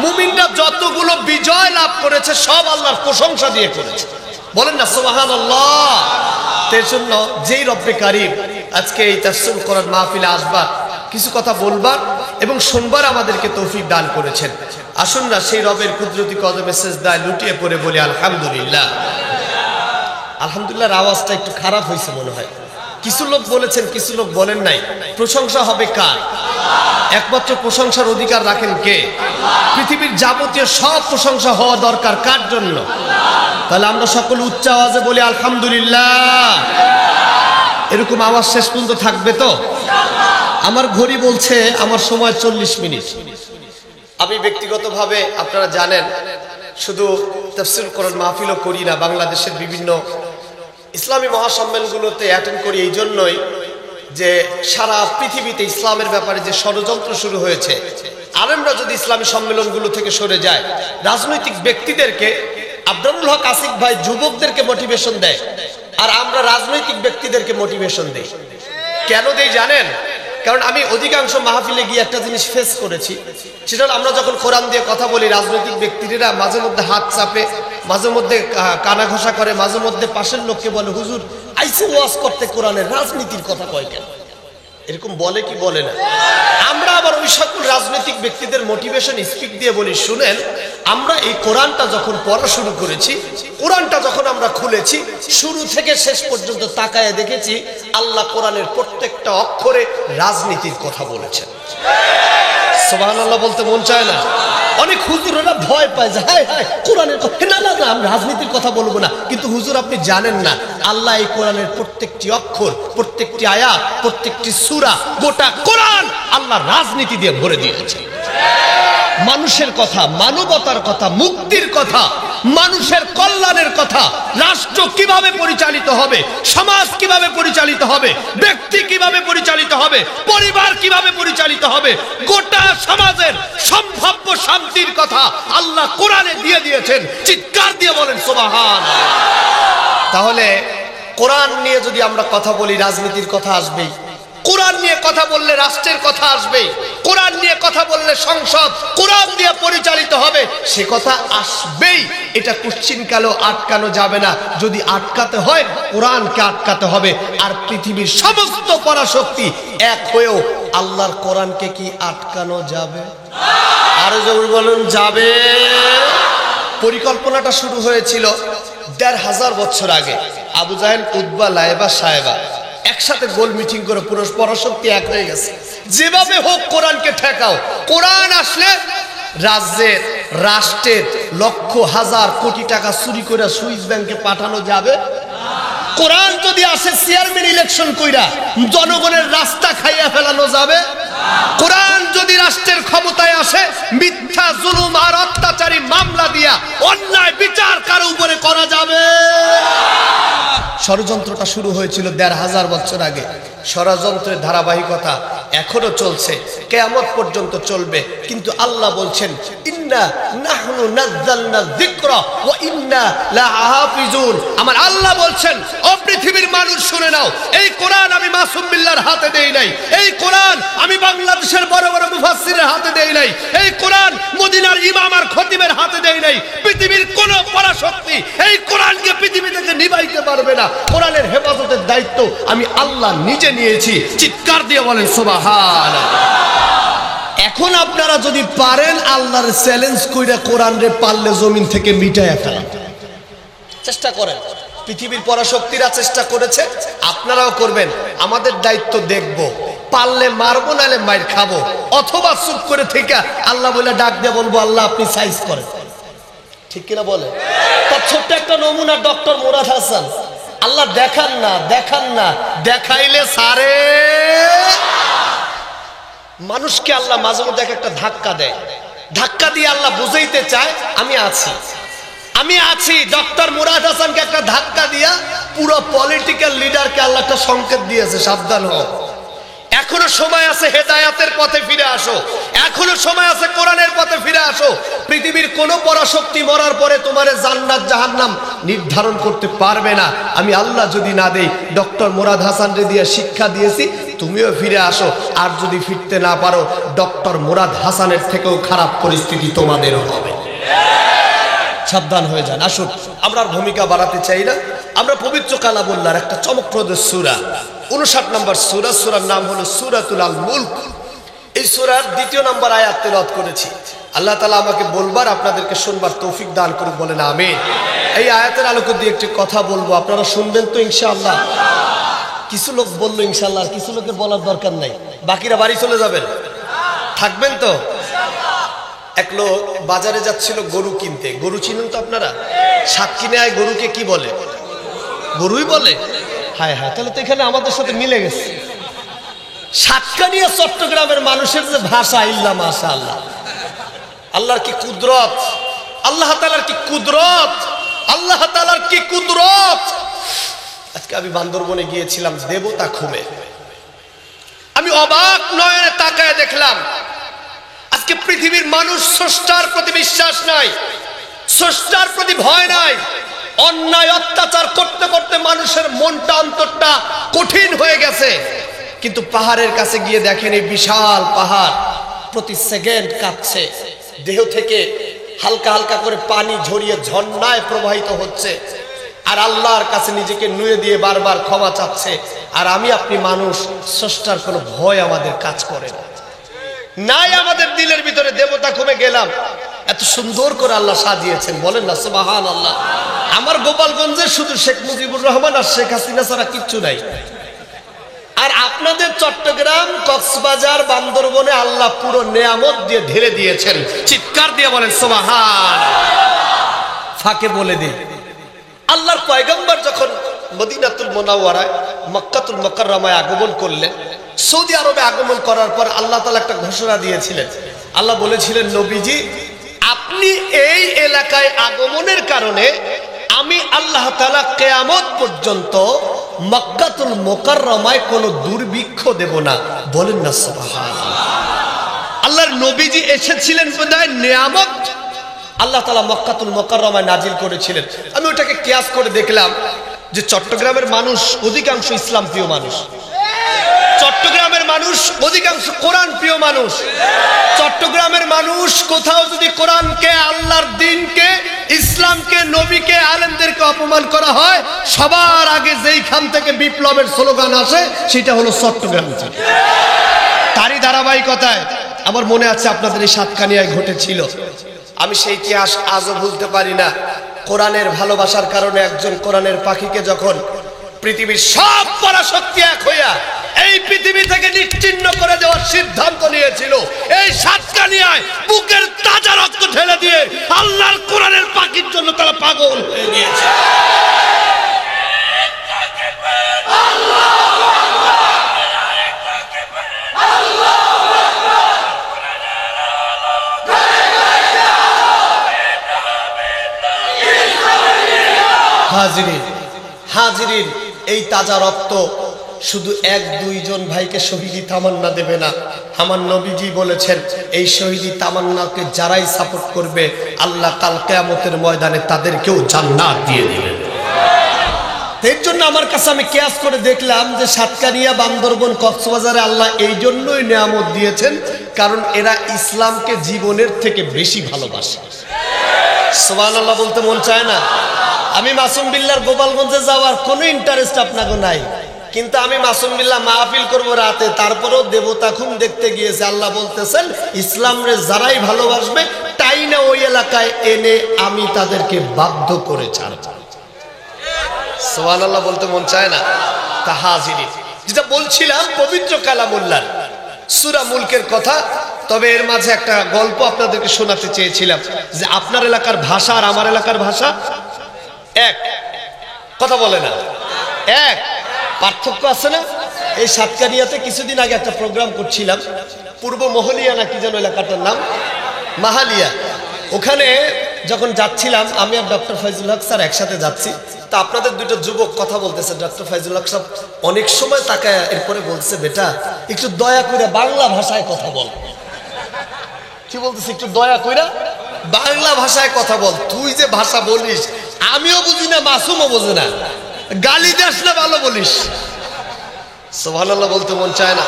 মুমিনরা যতগুলো বিজয় লাভ করেছে সব আল্লাহর প্রশংসা দিয়ে করেছে, বলেন না সুবহানাল্লাহ। এর জন্য যেই রব্বে কারীম আজকে এই তাফসীরুল কোরআন মাহফিলে আসবার, কিছু কথা বলবার এবং শুনবার আমাদেরকে তৌফিক দান করেছেন, আসুন না সেই রবের কুদরতি কদমে সিজদায় লুটিয়ে পড়ে বলি আলহামদুলিল্লাহ। আলহামদুলিল্লাহর আওয়াজটা একটু খারাপ হয়েছে মনে হয়, কিছু লোক বলেছেন কিছু লোক বলেন নাই। প্রশংসা হবে কার? একমাত্র প্রশংসার অধিকার রাখেন কে? পৃথিবীর যাবতীয় সব প্রশংসা হওয়া দরকার কার জন্য? তাহলে আমরা সকলে উচ্চ আওয়াজে বলি আলহামদুলিল্লাহ। এরকম আওয়াজ শেষ পর্যন্ত থাকবে তো? আমার ঘড়ি বলছে আমার সময় 40 মিনিট। আমি ব্যক্তিগতভাবে আপনারা জানেন শুধু তাফসীরুল কোরআন মাহফিলও করি না, বাংলাদেশের বিভিন্ন ইসলামী মহাসম্মেলনগুলোতে অ্যাটেন্ড করি এই জন্যই যে সারা পৃথিবীতে ইসলামের ব্যাপারে যে ষড়যন্ত্র শুরু হয়েছে, আলেমরা যদি ইসলামী সম্মেলনগুলো থেকে সরে যায়, রাজনৈতিক ব্যক্তিদেরকে, আব্দুল হক আসিফ ভাই যুবকদেরকে মোটিভেশন দেয় আর আমরা রাজনৈতিক ব্যক্তিদেরকে মোটিভেশন দেই। কেন দেই জানেন? কারণ আমি অধিকাংশ মাহফিলে গিয়ে একটা জিনিস ফেস করেছি, সেটা হলো আমরা যখন কোরআন দিয়ে কথা বলি রাজনৈতিক ব্যক্তিরা মাঝে মধ্যে হাত চাপে, মাঝে মধ্যে কানা ঘষা করে, মাঝে মধ্যে পাশের লোককে বলে হুজুর আইসি ওয়াজ করতে কোরআনের রাজনীতির কথা কয় কেন, এরকম বলে কি বলে না? আমরা আবার ওই সকল রাজনৈতিক ব্যক্তিদের মোটিভেশন স্পিচ দিয়ে বলি শুনেন, আমরা এই কোরআনটা যখন পড়া শুরু করেছি, কোরআনটা যখন আমরা খুলেছি, শুরু থেকে শেষ পর্যন্ত তাকায় দেখেছি আল্লাহ কোরআনের প্রত্যেকটা অক্ষরে রাজনীতির কথা বলেছেন। সুবহানাল্লাহ বলতে মন চায় না? অনেক হুজুরেরা ভয় পায় যে হায় হায় কোরআনের কথা, না না না আমি রাজনীতির কথা বলবো না। কিন্তু হুজুর আপনি জানেন না আল্লাহ এই কোরআনের প্রত্যেকটি অক্ষর, প্রত্যেকটি আয়াত, প্রত্যেকটি সূরা, গোটা কোরআন আল্লাহ রাজনীতি দিয়ে ভরে দিয়েছে। মানুষের কথা, মানবতার কথা, মুক্তির কথা, মানুষের কল্যাণের কথা, রাষ্ট্র কিভাবে পরিচালিত হবে, সমাজ কিভাবে পরিচালিত হবে, ব্যক্তি কিভাবে পরিচালিত হবে, পরিবার কিভাবে পরিচালিত হবে, গোটা সমাজের সম্ভাব্য শান্তির কথা আল্লাহ কোরআনে দিয়ে দিয়েছেন। চিৎকার দিয়ে বলেন সুবহানাল্লাহ। তাহলে কোরআন নিয়ে যদি আমরা কথা বলি রাজনীতির কথা আসবেই, কোরআন নিয়ে কথা বললে রাষ্ট্রের কথা আসবে, কোরআন নিয়ে কথা বললে সংসদ কোরআন দিয়ে পরিচালিত হবে, সে কথা আসবেই। এটা কুচ্ছিনকালেও আটকানো যাবে না। যদি আটকাতে হয় কোরআনকে আটকাতে হবে। আর পৃথিবীর সমস্ত পরাশক্তি এক হয়েও আল্লাহর কোরআনকে কি আটকানো যাবে? আরো জোরে বলুন যাবে। পরিকল্পনাটা শুরু হয়েছিল ১৫০০ বছর আগে। আবু জাহেল, উতবা, লাইবা, সায়েবা একসাথে গোল মিটিং করে পুরো পরাশক্তি এক হয়ে গেছে, যেভাবে হোক কোরআনকে ঠেকাও। কোরআন আসলে রাজ্যের, রাষ্ট্রের লক্ষ হাজার কোটি টাকা চুরি করে সুইস ব্যাংকে পাঠানো যাবে। কোরআন যদি আসে চেয়ারম্যান ইলেকশন কইরা জনগণের রাস্তা খাইয়া ফেলানো যাবে। কোরআন যদি রাষ্ট্রের ক্ষমতায় আসে মিথ্যা, জুলুম আর অত্যাচারী মামলা দিয়া অন্যায় বিচার কারো উপরে করা যাবে। ষড়যন্ত্রটা শুরু হয়েছিল ১৫০০ বছর আগে। ষড়যন্ত্রের ধারাবাহিকতা এখনো চলছে, কিয়ামত পর্যন্ত চলবে। কিন্তু আল্লাহ বলছেন ইন্না নাহনু নাযালনা যিকরা ওয়া ইন্না লাহাফিজুন। আমার আল্লাহ বলছেন ও পৃথিবীর মানুষ শুনে নাও, এই কোরআন আমি মাসুম বিল্লাহর হাতে দেই নাই, এই কোরআন আমি বাংলাদেশের বড় বড় মুফাসসিরের হাতে দেই নাই, এই কোরআন মদিনার ইমাম আর খতিবের হাতে দেই নাই। পৃথিবীর কোন পরাশক্তি এই কোরআনকে পৃথিবী থেকে নিভাইতে পারবে না। কোরআনের হেফাজতের দায়িত্ব আমি আল্লাহ নিজে নিয়েছি। চিৎকার দিয়ে বলেন সুবহানাল্লাহ। এখন আপনারা যদি পারেন আল্লাহর চ্যালেঞ্জ কইরা কোরআন রে পারলে জমিন থেকে মিটাইয়া ফেলান চেষ্টা করেন। পৃথিবীর পরাশক্তিরা চেষ্টা করেছে, আপনারাও করবেন। আমাদের দায়িত্ব দেখব, পারলে মারবো নালে মাইর খাবো, অথবা চুপ করে থেকে আল্লাহ বলে ডাক দিয়ে বলবো আল্লাহ আপনি সাইজ করেন। ঠিক কিনা বলে? তার ছোট্ট একটা নমুনা ডক্টর মুরাদ হাসান। আল্লাহ দেখান না, দেখান না, দেখাইলে সারে। মানুষকে আল্লাহ মাঝে মধ্যে একটা ধাক্কা দেয়, ধাক্কা দিয়ে আল্লাহ বুঝাইতে চায় আমি আছি, আমি আছি। ডক্টর মুরাদ হাসানকে একটা ধাক্কা দিয়া পুরো পলিটিক্যাল লিডারকে আল্লাহ একটা সংকেত দিয়েছে, সাবধান হও, এখনো সময় আছে হেদায়াতের পথে ফিরে আসো, এখনো সময় আছে কোরআনের পথে ফিরে আসো। পৃথিবীর কোন পরাশক্তি মরার পরে তোমারে জান্নাত জাহান্নাম নির্ধারণ করতে পারবে না। আমি আল্লাহ যদি না দেই, ডক্টর মুরাদ হাসান রে দিয়ে শিক্ষা দিয়েছি, তুমিও ফিরে আসো, আর যদি ফিরতে না পারো ডক্টর মুরাদ হাসানের থেকেও খারাপ পরিস্থিতি তোমাদেরও হবে। সাবধান হয়ে যান। আসুন, আমরা আর ভূমিকা বাড়াতে চাই না। আমরা পবিত্র কালামুল্লাহর একটা চমকপ্রদ সূরা, 59 নম্বর সূরা, সূরার নাম হলো সূরাতুল আল মুলক। এই সূরার 2 নম্বর আয়াত তেলাওয়াত করেছি। আল্লাহ তাআলা আমাকে বলবার, আপনাদেরকে শুনবার তৌফিক দান করুন, বলেন আমিন। এই আয়াতের আলোকে দিয়ে একটি কথা বলবো, আপনারা শুনবেন তো ইনশাআল্লাহ? কিছু লোক বললো ইনশাআল্লাহ, আর কিছু লোকের বলার দরকার নাই, বাকিরা বাড়ি চলে যাবেন, থাকবেন তো? এক লোক বাজারে যাচ্ছিল গরু কিনতে। গরু চিনুন তো আপনারা? সাতক্ষীরায় গরুকে কি বলে? গরুই বলে। হায় হায়, তাহলে তো এখানে আমাদের সাথে মিলে গেছে। সাতকানিয়া চট্টগ্রামের মানুষের যে ভাষা, ইল্লা মাশাআল্লাহ, আল্লাহর কি কুদরত, আল্লাহ তাআলার কি কুদরত, আল্লাহ তাআলার কি কুদরত। আজকে আমি বান্দরবনে গিয়েছিলাম, দেবতা খুমে। আমি অবাক নয়নে তাকায় দেখলাম, আজকে পৃথিবীর মানুষ স্রষ্টার প্রতি বিশ্বাস নাই, স্রষ্টার প্রতি ভয় নাই। অন্যায় অত্যাচার করতে করতে মানুষের মনটা, অন্তরটা কঠিন হয়ে গেছে। কিন্তু পাহাড়ের কাছে গিয়ে দেখেন, এই বিশাল পাহাড় প্রতি সেকেন্ড কাঁপছে, দেহ থেকে হালকা হালকা করে পানি ঝরিয়ে ঝর্ণায় প্রবাহিত হচ্ছে, আর আল্লাহর কাছে নিজেকে নুয়ে দিয়ে বারবার ক্ষমা চাচ্ছে। আর আমি আপনি মানুষ, স্রষ্টার কোনো ভয় আমাদের কাজ করে না, নাই আমাদের দিলের ভিতরে। দেবতা কমে গেলাম, এত সুন্দর করে আল্লাহ সাজিয়েছেন, বলেন না সুবহানাল্লাহ। আমার গোপালগঞ্জে শুধু শেখ মুজিবুর রহমান আর শেখ হাসিনা ছাড়া কিচ্ছু নাই। আর আপনাদের চট্টগ্রাম, কক্সবাজার, বান্দরবনে আল্লাহ পুরো নেয়ামত দিয়ে ঢেলে দিয়েছেন। চিৎকার দিয়ে বলেন সুবহানাল্লাহ। ফাঁকে বলে দিই, আল্লাহর পয়গম্বর যখন মদিনাতুল মুনাওয়ারায়, মক্কাতুল মুকাররমায় আগমন করলেন, সৌদি আরবে আগমন করার পর আল্লাহ তাআলা একটা ঘোষণা দিয়েছিলেন। আল্লাহ বলেছিলেন, নবীজি আপনি এই এলাকায় আগমনের কারণে আমি আল্লাহ তাআলা কিয়ামত পর্যন্ত মক্কাতুল মুকাররমায় কোনো দুর্ভিক্ষ দেব না, বলেন না সুবহানাল্লাহ। আল্লাহর নবীজি এসেছিলেন বোধহয় নিয়ামত, আল্লাহ তাআলা মক্কাতুল মুকাররমায় নাজিল করেছিলেন। আমি ওটাকে কিয়াস করে দেখলাম যে চট্টগ্রামের মানুষ অধিকাংশ ইসলাম প্রিয় মানুষ, চট্টগ্রামের মানুষ অধিকাংশ কোরআন প্রিয় মানুষ। চট্টগ্রামের মানুষ কোথাও যদি কোরআনকে, আল্লাহর দ্বীনকে, ইসলামকে, নবীকে, আলেমদেরকে অপমান করা হয়, সবার আগে যেইখান থেকে বিপ্লবের স্লোগান আসে সেটা হলো চট্টগ্রাম থেকে। তারই ধারাবাহিকতায় আমার মনে আছে আপনাদের এই সাতকানিয়ায় ঘটেছিল। আমি সেই ইতিহাস আজও ভুলতে পারি না। কোরআনের ভালোবাসার কারণে একজন কোরআনের পাখিকে যখন পৃথিবীর সব পরাশক্তি এক হইয়া এই পৃথিবী থেকে নিশ্চিহ্ন করে দেওয়ার সিদ্ধান্ত নিয়েছিল, এই সাতকানিয়ায় বুকের তাজা রক্ত ঢেলে দিয়ে আল্লাহর কোরআনের পাখির জন্য তারা পাগল হয়ে গিয়েছে। হাজিরিন, হাজিরিন, এই তাজা রক্ত শুধু 1-2 জন ভাইকে শহীদি তামান্না দেবে না। আমার নবীজি বলেছেন, এই শহীদি তামান্নাকে যারাই সাপোর্ট করবে আল্লাহ কাল কিয়ামতের ময়দানে তাদেরকেও জান্নাত দিয়ে দেবেন। এর জন্য আমার কাছে আমি কিয়াস করে দেখলাম যে সাতকানিয়া, বান্দরবন, কক্সবাজারে আল্লাহ এই জন্যই নিয়ামত দিয়েছেন, কারণ এরা ইসলামকে জীবনের থেকে বেশি ভালোবাসে। সুবহানাল্লাহ বলতে মন চায় না? আমি মাসুম বিল্লাহর গোপালগঞ্জে যাওয়ার কোনো ইন্টারেস্ট আপনাকে নাই, কিন্তু আমি মাসুম বিল্লাহ মাহফিল করবো রাতে, তারপরেও দেবতা খুন দেখতে গিয়েছে। আল্লাহ বলতেছেন, ইসলামরে যারাই ভালোবাসবে তাই না ওই এলাকায় এনে আমি তাদেরকে বাধ্য করে ছাড়ব। সুবহানাল্লাহ বলতে মন চায় না? তা হাজিরিন, যেটা বলছিলাম পবিত্র কালামুল্লাহ সূরা মুলকের কথা। তবে এর মাঝে একটা গল্প আপনাদেরকে শোনাতে চেয়েছিলাম, যে আপনার এলাকার ভাষা আর আমার এলাকার ভাষা এক, কথা বলে না, এক, পার্থক্য আছে না? এই সাতকানিয়াতে কিছুদিন আগে একটা প্রোগ্রাম করছিলাম, পূর্ব মহলিয়া না কি যেন এলাকাটার নাম, মাহালিয়া। ওখানে যখন যাচ্ছিলাম আমি আর ডক্টর ফাইজুল হক স্যার একসাথে যাচ্ছি, তা আপনাদের দুটো যুবক কথা বলতেছে। ডক্টর ফাইজুল হক সাহেব অনেক সময় তাকায় এরপরে বলছে, বেটা একটু দয়া করে বাংলা ভাষায় কথা বল। কি বলতেছে? একটু দয়া কইরা বাংলা ভাষায় কথা বল। তুই যে ভাষা বলিস আমিও বুঝি না, মাসুমও বোঝে না, গালি দেস না ভালো বলিস। সুবহানাল্লাহ বলতে মন চায় না।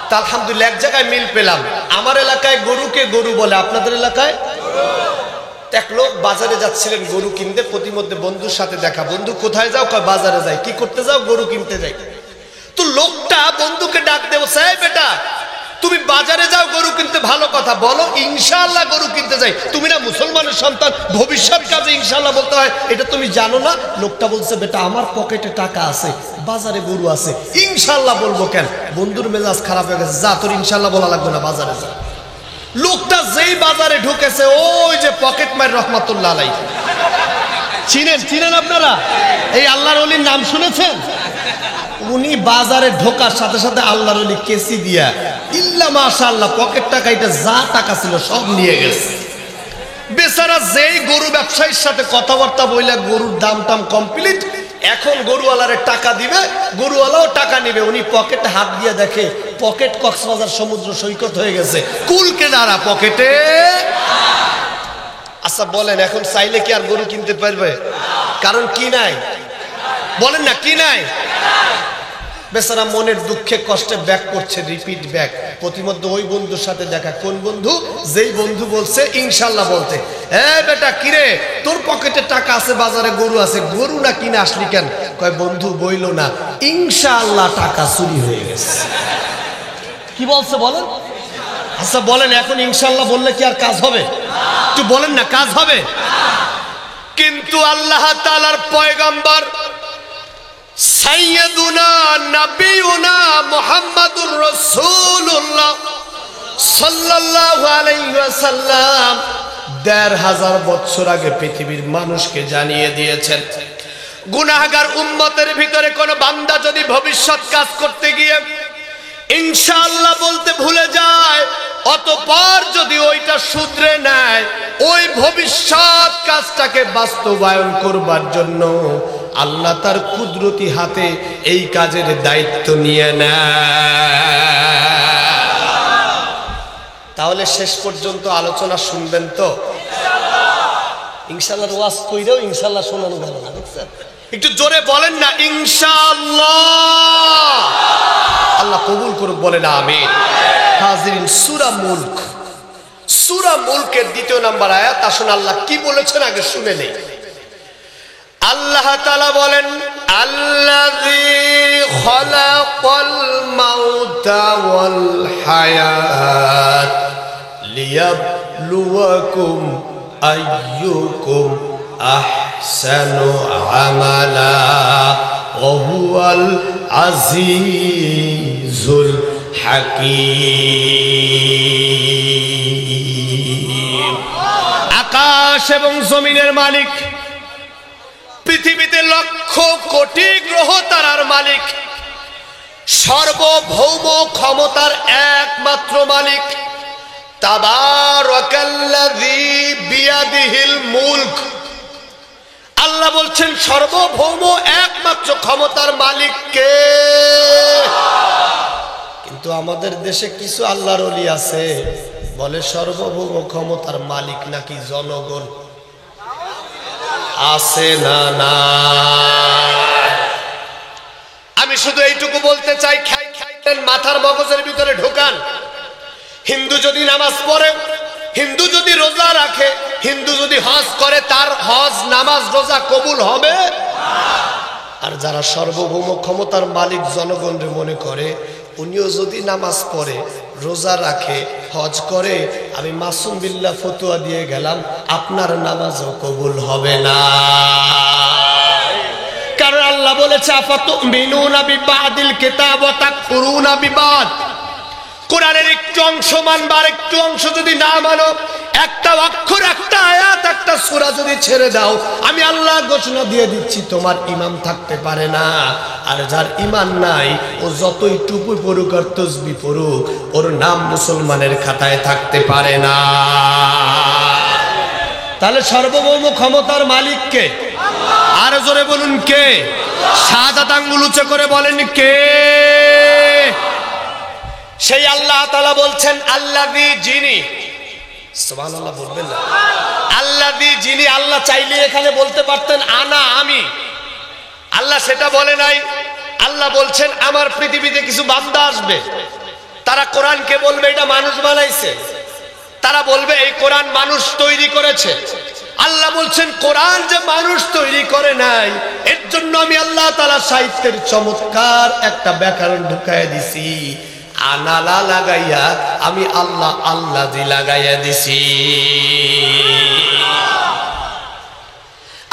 তা আলহামদুলিল্লাহ এক জায়গায় মিল পেলাম। আমার এলাকায় গরুকে গরু বলে, আপনাদের এলাকায়? এক লোক বাজারে যাচ্ছিলেন গরু কিনতে, প্রতিমধ্যে বন্ধুর সাথে দেখা। বন্ধু কোথায় যাও? কয় বাজারে যাই। কি করতে যাও? গরু কিনতে যাই। তো লোকটা বন্ধুকে ডাক দেবো, সাহেব বেটা তুমি বাজারে যাও গরু কিনতে, ভালো কথা, বলো ইনশাআল্লাহ গরু কিনতে যাই। তুমি না মুসলমানের সন্তান, ভবিষ্যৎ কাজে ইনশাআল্লাহ বলতে হয়, এটা তুমি জানো না? লোকটা বলছে, বেটা আমার পকেটে টাকা আছে, বাজারে গরু আছে, ইনশাআল্লাহ বলবো কেন? বন্ধুর মেজাজ খারাপ হয়ে গেছে, যা তোর ইনশাআল্লাহ বলা লাগবে না, বাজারে যা। লোকটা যেই বাজারে ঢুকেছে, ওই যে পকেট মার রহমাতুল্লাহ আলাইহি, চিনেন আপনারা? এই আল্লাহর ওলির নাম শুনেছেন? উনি বাজারে ঢোকার সাথে সাথে আল্লাহর ওলি কেসি দিয়া ইল্লা মাশাআল্লাহ পকেট টাকা, এটা যা টাকা ছিল সব নিয়ে গেছে। বেচারা যেই গরু ব্যবসায়ীর সাথে কথাবার্তা বইলা গরুর দাম টাম কমপ্লিট, এখন গরুওয়ালারে টাকা দিবে, গরুওয়ালাও টাকা নিবে। উনি পকেটে হাত দিয়ে দেখে পকেট কক্সবাজার সমুদ্র সৈকত হয়ে গেছে, কুল কেনারা পকেটে। আচ্ছা বলেন, এখন চাইলে কি আর গরু কিনতে পারবে? কারণ কি নাই? বলেন না, কি নাই? বেচারা মনের দুঃখে কষ্টে ব্যাক করছে, রিপিট ব্যাক। প্রতিমধ্যে ওই বন্ধুর সাথে দেখা। কোন বন্ধু? যেই বন্ধু বলছে ইনশাআল্লাহ বলতে। বেটা কিরে, তোর পকেটে টাকা আছে, বাজারে গরু আছে, গরু না কিনে আসলি কেন? কয় বন্ধু বইল না, ইনশাআল্লাহ টাকা চুরি হয়ে গেছে। কি বলছে বলেন? আচ্ছা বলেন, এখন ইনশাআল্লাহ বললে কি আর কাজ হবে? একটু বলেন না, কাজ হবে? কিন্তু আল্লাহ তাআলার পয়গম্বর সাইয়্যিদুনা নবিয়ুনা মুহাম্মাদুর রাসূলুল্লাহ সাল্লাল্লাহু আলাইহি ওয়াসাল্লাম ১৫০০ বছর আগে পৃথিবীর মানুষকে জানিয়ে দিয়েছেন, গুনাহগার উম্মতের ভিতরে কোন বান্দা যদি ভবিষ্যৎ কাজ করতে গিয়ে ইনশাআল্লাহ বলতে ভুলে যায়, অতঃপর যদি ওইটা শুধরে নেয়, ওই ভবিষ্যৎ কাজটাকে বাস্তবায়ন করবার জন্য আল্লাহ তার কুদরতি হাতে এই কাজের দায়িত্ব নিয়ে নেয়। তাহলে শেষ পর্যন্ত আলোচনা শুনবেন তো? ইনশাআল্লাহ ওয়াজ কইরেও ইনশাআল্লাহ শোনানো গেল না, দেখছেন? একটু জোরে বলেন না ইনশাআল্লাহ। আল্লাহ কবুল করুক, বলেন আমিন। হাজিরিন, সূরা মুলক, সূরা মুলকের ২য় নম্বর আয়াত। আসুন আল্লাহ কি বলেছেন আগে শুনে নেই। আল্লাহ তাআলা বলেন, আল্লাযী খালাকাল মাউতা ওয়াল হায়াত লিয়াবলুয়াকুম আইয়ুকুম আহসানু আমালা ওয়া হুয়াল আজিজুল হাকীম। আকাশ এবং জমিনের মালিক, পৃথিবীতে লক্ষ কোটি গ্রহ তারার মালিক, সর্বভৌম ক্ষমতার একমাত্র মালিক। তাবারাকাল্লাযী বিয়াদিহিল মুলক। আল্লাহ বলছেন সর্বভৌম একমাত্র ক্ষমতার মালিক কে? কিন্তু আমাদের দেশে কিছু আল্লাহর ওলি আছে, বলে সর্বভৌম ক্ষমতার মালিক নাকি জনগণ। আছে না? না। আমি শুধু এইটুকু বলতে চাই, মাথার মগজের ভিতরে ঢোকান। হিন্দু যদি নামাজ পড়ে, হিন্দু যদি রোজা রাখে, হিন্দু যদি হজ করে, তার হজ নামাজ রোজা কবুল হবে? আর যারা সর্বভৌম ক্ষমতার মালিক জনগণরে মনে করে, উনিও যদি নামাজ পড়ে, রোজা রাখে, হজ করে, আমি মাসুম বিল্লাহ ফতোয়া দিয়ে গেলাম, আপনার নামাজও কবুল হবে না। কারণ আল্লাহ বলেছে, আফাতুমিনুনা বিবাদিল কিতাব ওয়া তাকফুরুনা বিবাদ। কোরআনের একটু অংশ মানবা, আর একটু অংশ যদি না মানো, একটা অক্ষর, একটা আয়াত, একটা সূরা যদি ছেড়ে দাও, আমি আল্লাহ ঘোষণা দিয়ে দিচ্ছি তোমার ঈমান থাকতে পারে না। আর যার ঈমান নাই, ও যতই টুপি পড়ুক আর তাসবিহ পড়ুক, ওর নাম মুসলমানের খাতায় থাকতে পারে না। তাহলে সর্বভৌম ক্ষমতার মালিক কে? আর জোরে বলুন কে? শাহাদাত আঙ্গুল উঁচু করে বলেন কে? সেই আল্লাহ তাআলা বলছেন, আল্লাযী, যিনি, সুবহানাল্লাহ বলবেন না, আল্লাযী, যিনি। আল্লাহ চাইলে এখানে বলতে পারতেন আনা, আমি। আল্লাহ সেটা বলে নাই। আল্লাহ বলছেন আমার পৃথিবীতে কিছু বান্দা আসবে, তারা কোরআনকে বলবে এটা মানুষ বানাইছে, তারা বলবে এই কোরআন মানুষ তৈরি করেছে। আল্লাহ বলছেন কোরআন যে মানুষ তৈরি করে নাই, এর জন্য আমি আল্লাহ তাআলা সাহিত্যের চমৎকার একটা ব্যাকরণ ঢুকাইয়া দিছি, আনালা লাগাইয়া আমি আল্লাহ আল্লাহ দি লাগাইয়া দিছি।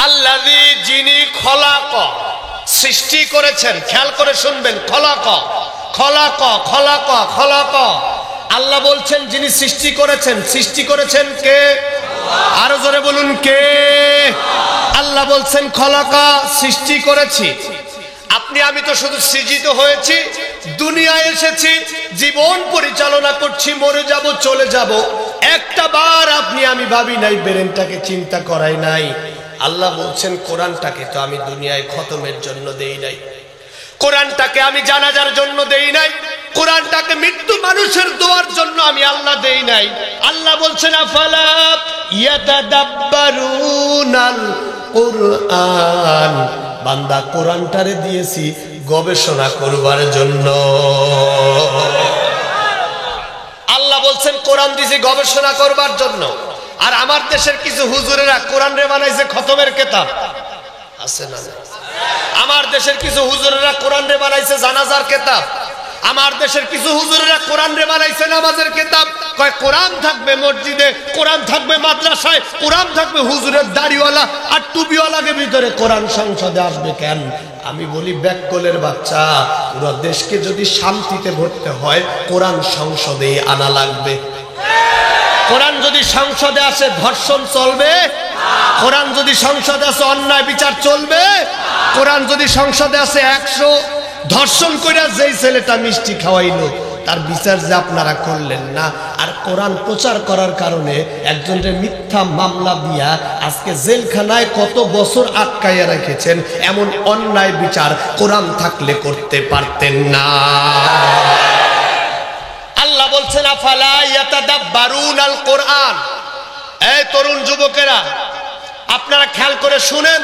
আল্লাযী যিনি খলাক সৃষ্টি করেছেন, খেয়াল করে শুনবেন, খলাক খলাক খলাক খলাক। আল্লাহ বলছেন যিনি সৃষ্টি করেছেন, সৃষ্টি করেছেন কে? আরো জোরে বলুন কে? আল্লাহ বলছেন খলাকা, সৃষ্টি করেছি। আপনি আমি তো শুধু সৃজিত হয়েছি, দুনিয়ায় এসেছি, জীবন পরিচালনা করছি, মরে যাব চলে যাব, একটা বার আপনি আমি ভাবি নাই, ব্রেনটাকে চিন্তা করাই নাই। আল্লাহ বলছেন কোরআনটাকে তো আমি দুনিয়ায় খতমের জন্য দেই নাই, কোরআনটাকে আমি জানাজার জন্য দেই নাই, কোরআনটাকে মৃত্যু মানুষের দোয়ার জন্য আমি আল্লাহ দেই নাই। আল্লাহ বলছেন আফালা ইয়াতাদাব্বারুনাল কুরআন, বান্দা কোরআনটারে দিয়েছি গবেষণা করবার জন্য। আল্লাহ বলছেন কোরআন দিয়েছি গবেষণা করবার জন্য। আর আমার দেশের কিছু হুজুরেরা কোরআন রে বানাইছে খতমের কিতাব, আছে না? আমার দেশের কিছু হুজুরেরা কোরআন রে বানাইছে জানাজার কিতাব, আমার দেশের কিছু হুজুরেরা কোরআন রে বানাইছে নামাজের কিতাব। কয় কোরআন থাকবে মসজিদে, কোরআন থাকবে মাদ্রাসায়, কোরআন থাকবে হুজুরের দাড়িওয়ালা আর টুপিওয়ালাকে ভিতরে, কোরআন সংসদে আসবে কেন? আমি বলি ব্যাককলের বাচ্চা, পুরো দেশকে যদি শান্তিতে ভরতে হয় কোরআন সংসদেই আনা লাগবে। কোরআন যদি সংসদে আসে ধর্ষণ চলবে? কোরআন যদি সংসদে আসে অন্যায় বিচার চলবে? কোরআন যদি সংসদে আসে 100 ধর্ষণ কইরা যেই ছেলেটা মিষ্টি খাওয়াইলো তার বিচার যে আপনারা করলেন না, আর কোরআন প্রচার করার কারণে একজনের মিথ্যা মামলা দিয়া আজকে জেলখানায় কত বছর আটকাইয়া রেখেছেন, এমন অন্যায় বিচার কোরআন থাকলে করতে পারতেন না। আল্লাহ বলছেন আফালা ইয়াতাদাব্বারুনাল কোরআন। এই তরুণ যুবকেরা আপনারা খেয়াল করে শুনেন,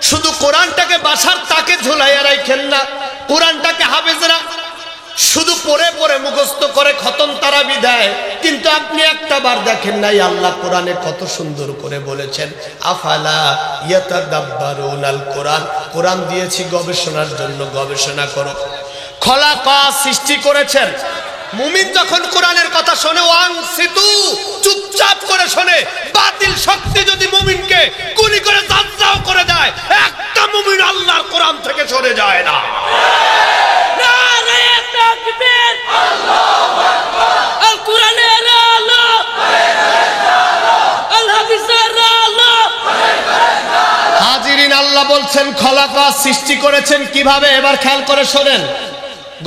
শুধু কোরআনটাকে বাসার তাকে ঝুলাইয়া রাখেন না, কোরআনটাকে হাফেজরা শুধু পড়ে পড়ে মুখস্থ করে খতম তারাবি দেয়, কিন্তু আপনি একটা বার দেখেন নাই আল্লাহ কোরআনে কত সুন্দর করে বলেছেন আফালা ইয়াতাদাব্বারুনাল কোরআন, কোরআন দিয়েছি গবেষণার জন্য, গবেষণা করো। খলাকা সৃষ্টি করেছেন। মুমিন যখন কোরআনের কথা শোনে ওয়াংসিতু চুপচাপ করে শোনে, বাতিল শক্তি যদি মুমিনকে গুলি করে যাত্রাও করে দেয়, একটা মুমিন আল্লাহর কোরআন থেকে সরে যায় না। নারে তাকবীর, আল্লাহু আকবার, আল কোরআনের আলো, আল হাদিসের আলো। হাজিরিন, আল্লাহ বলছেন খলাকা সৃষ্টি করেছেন কিভাবে? এবার খেয়াল করে শোনেন।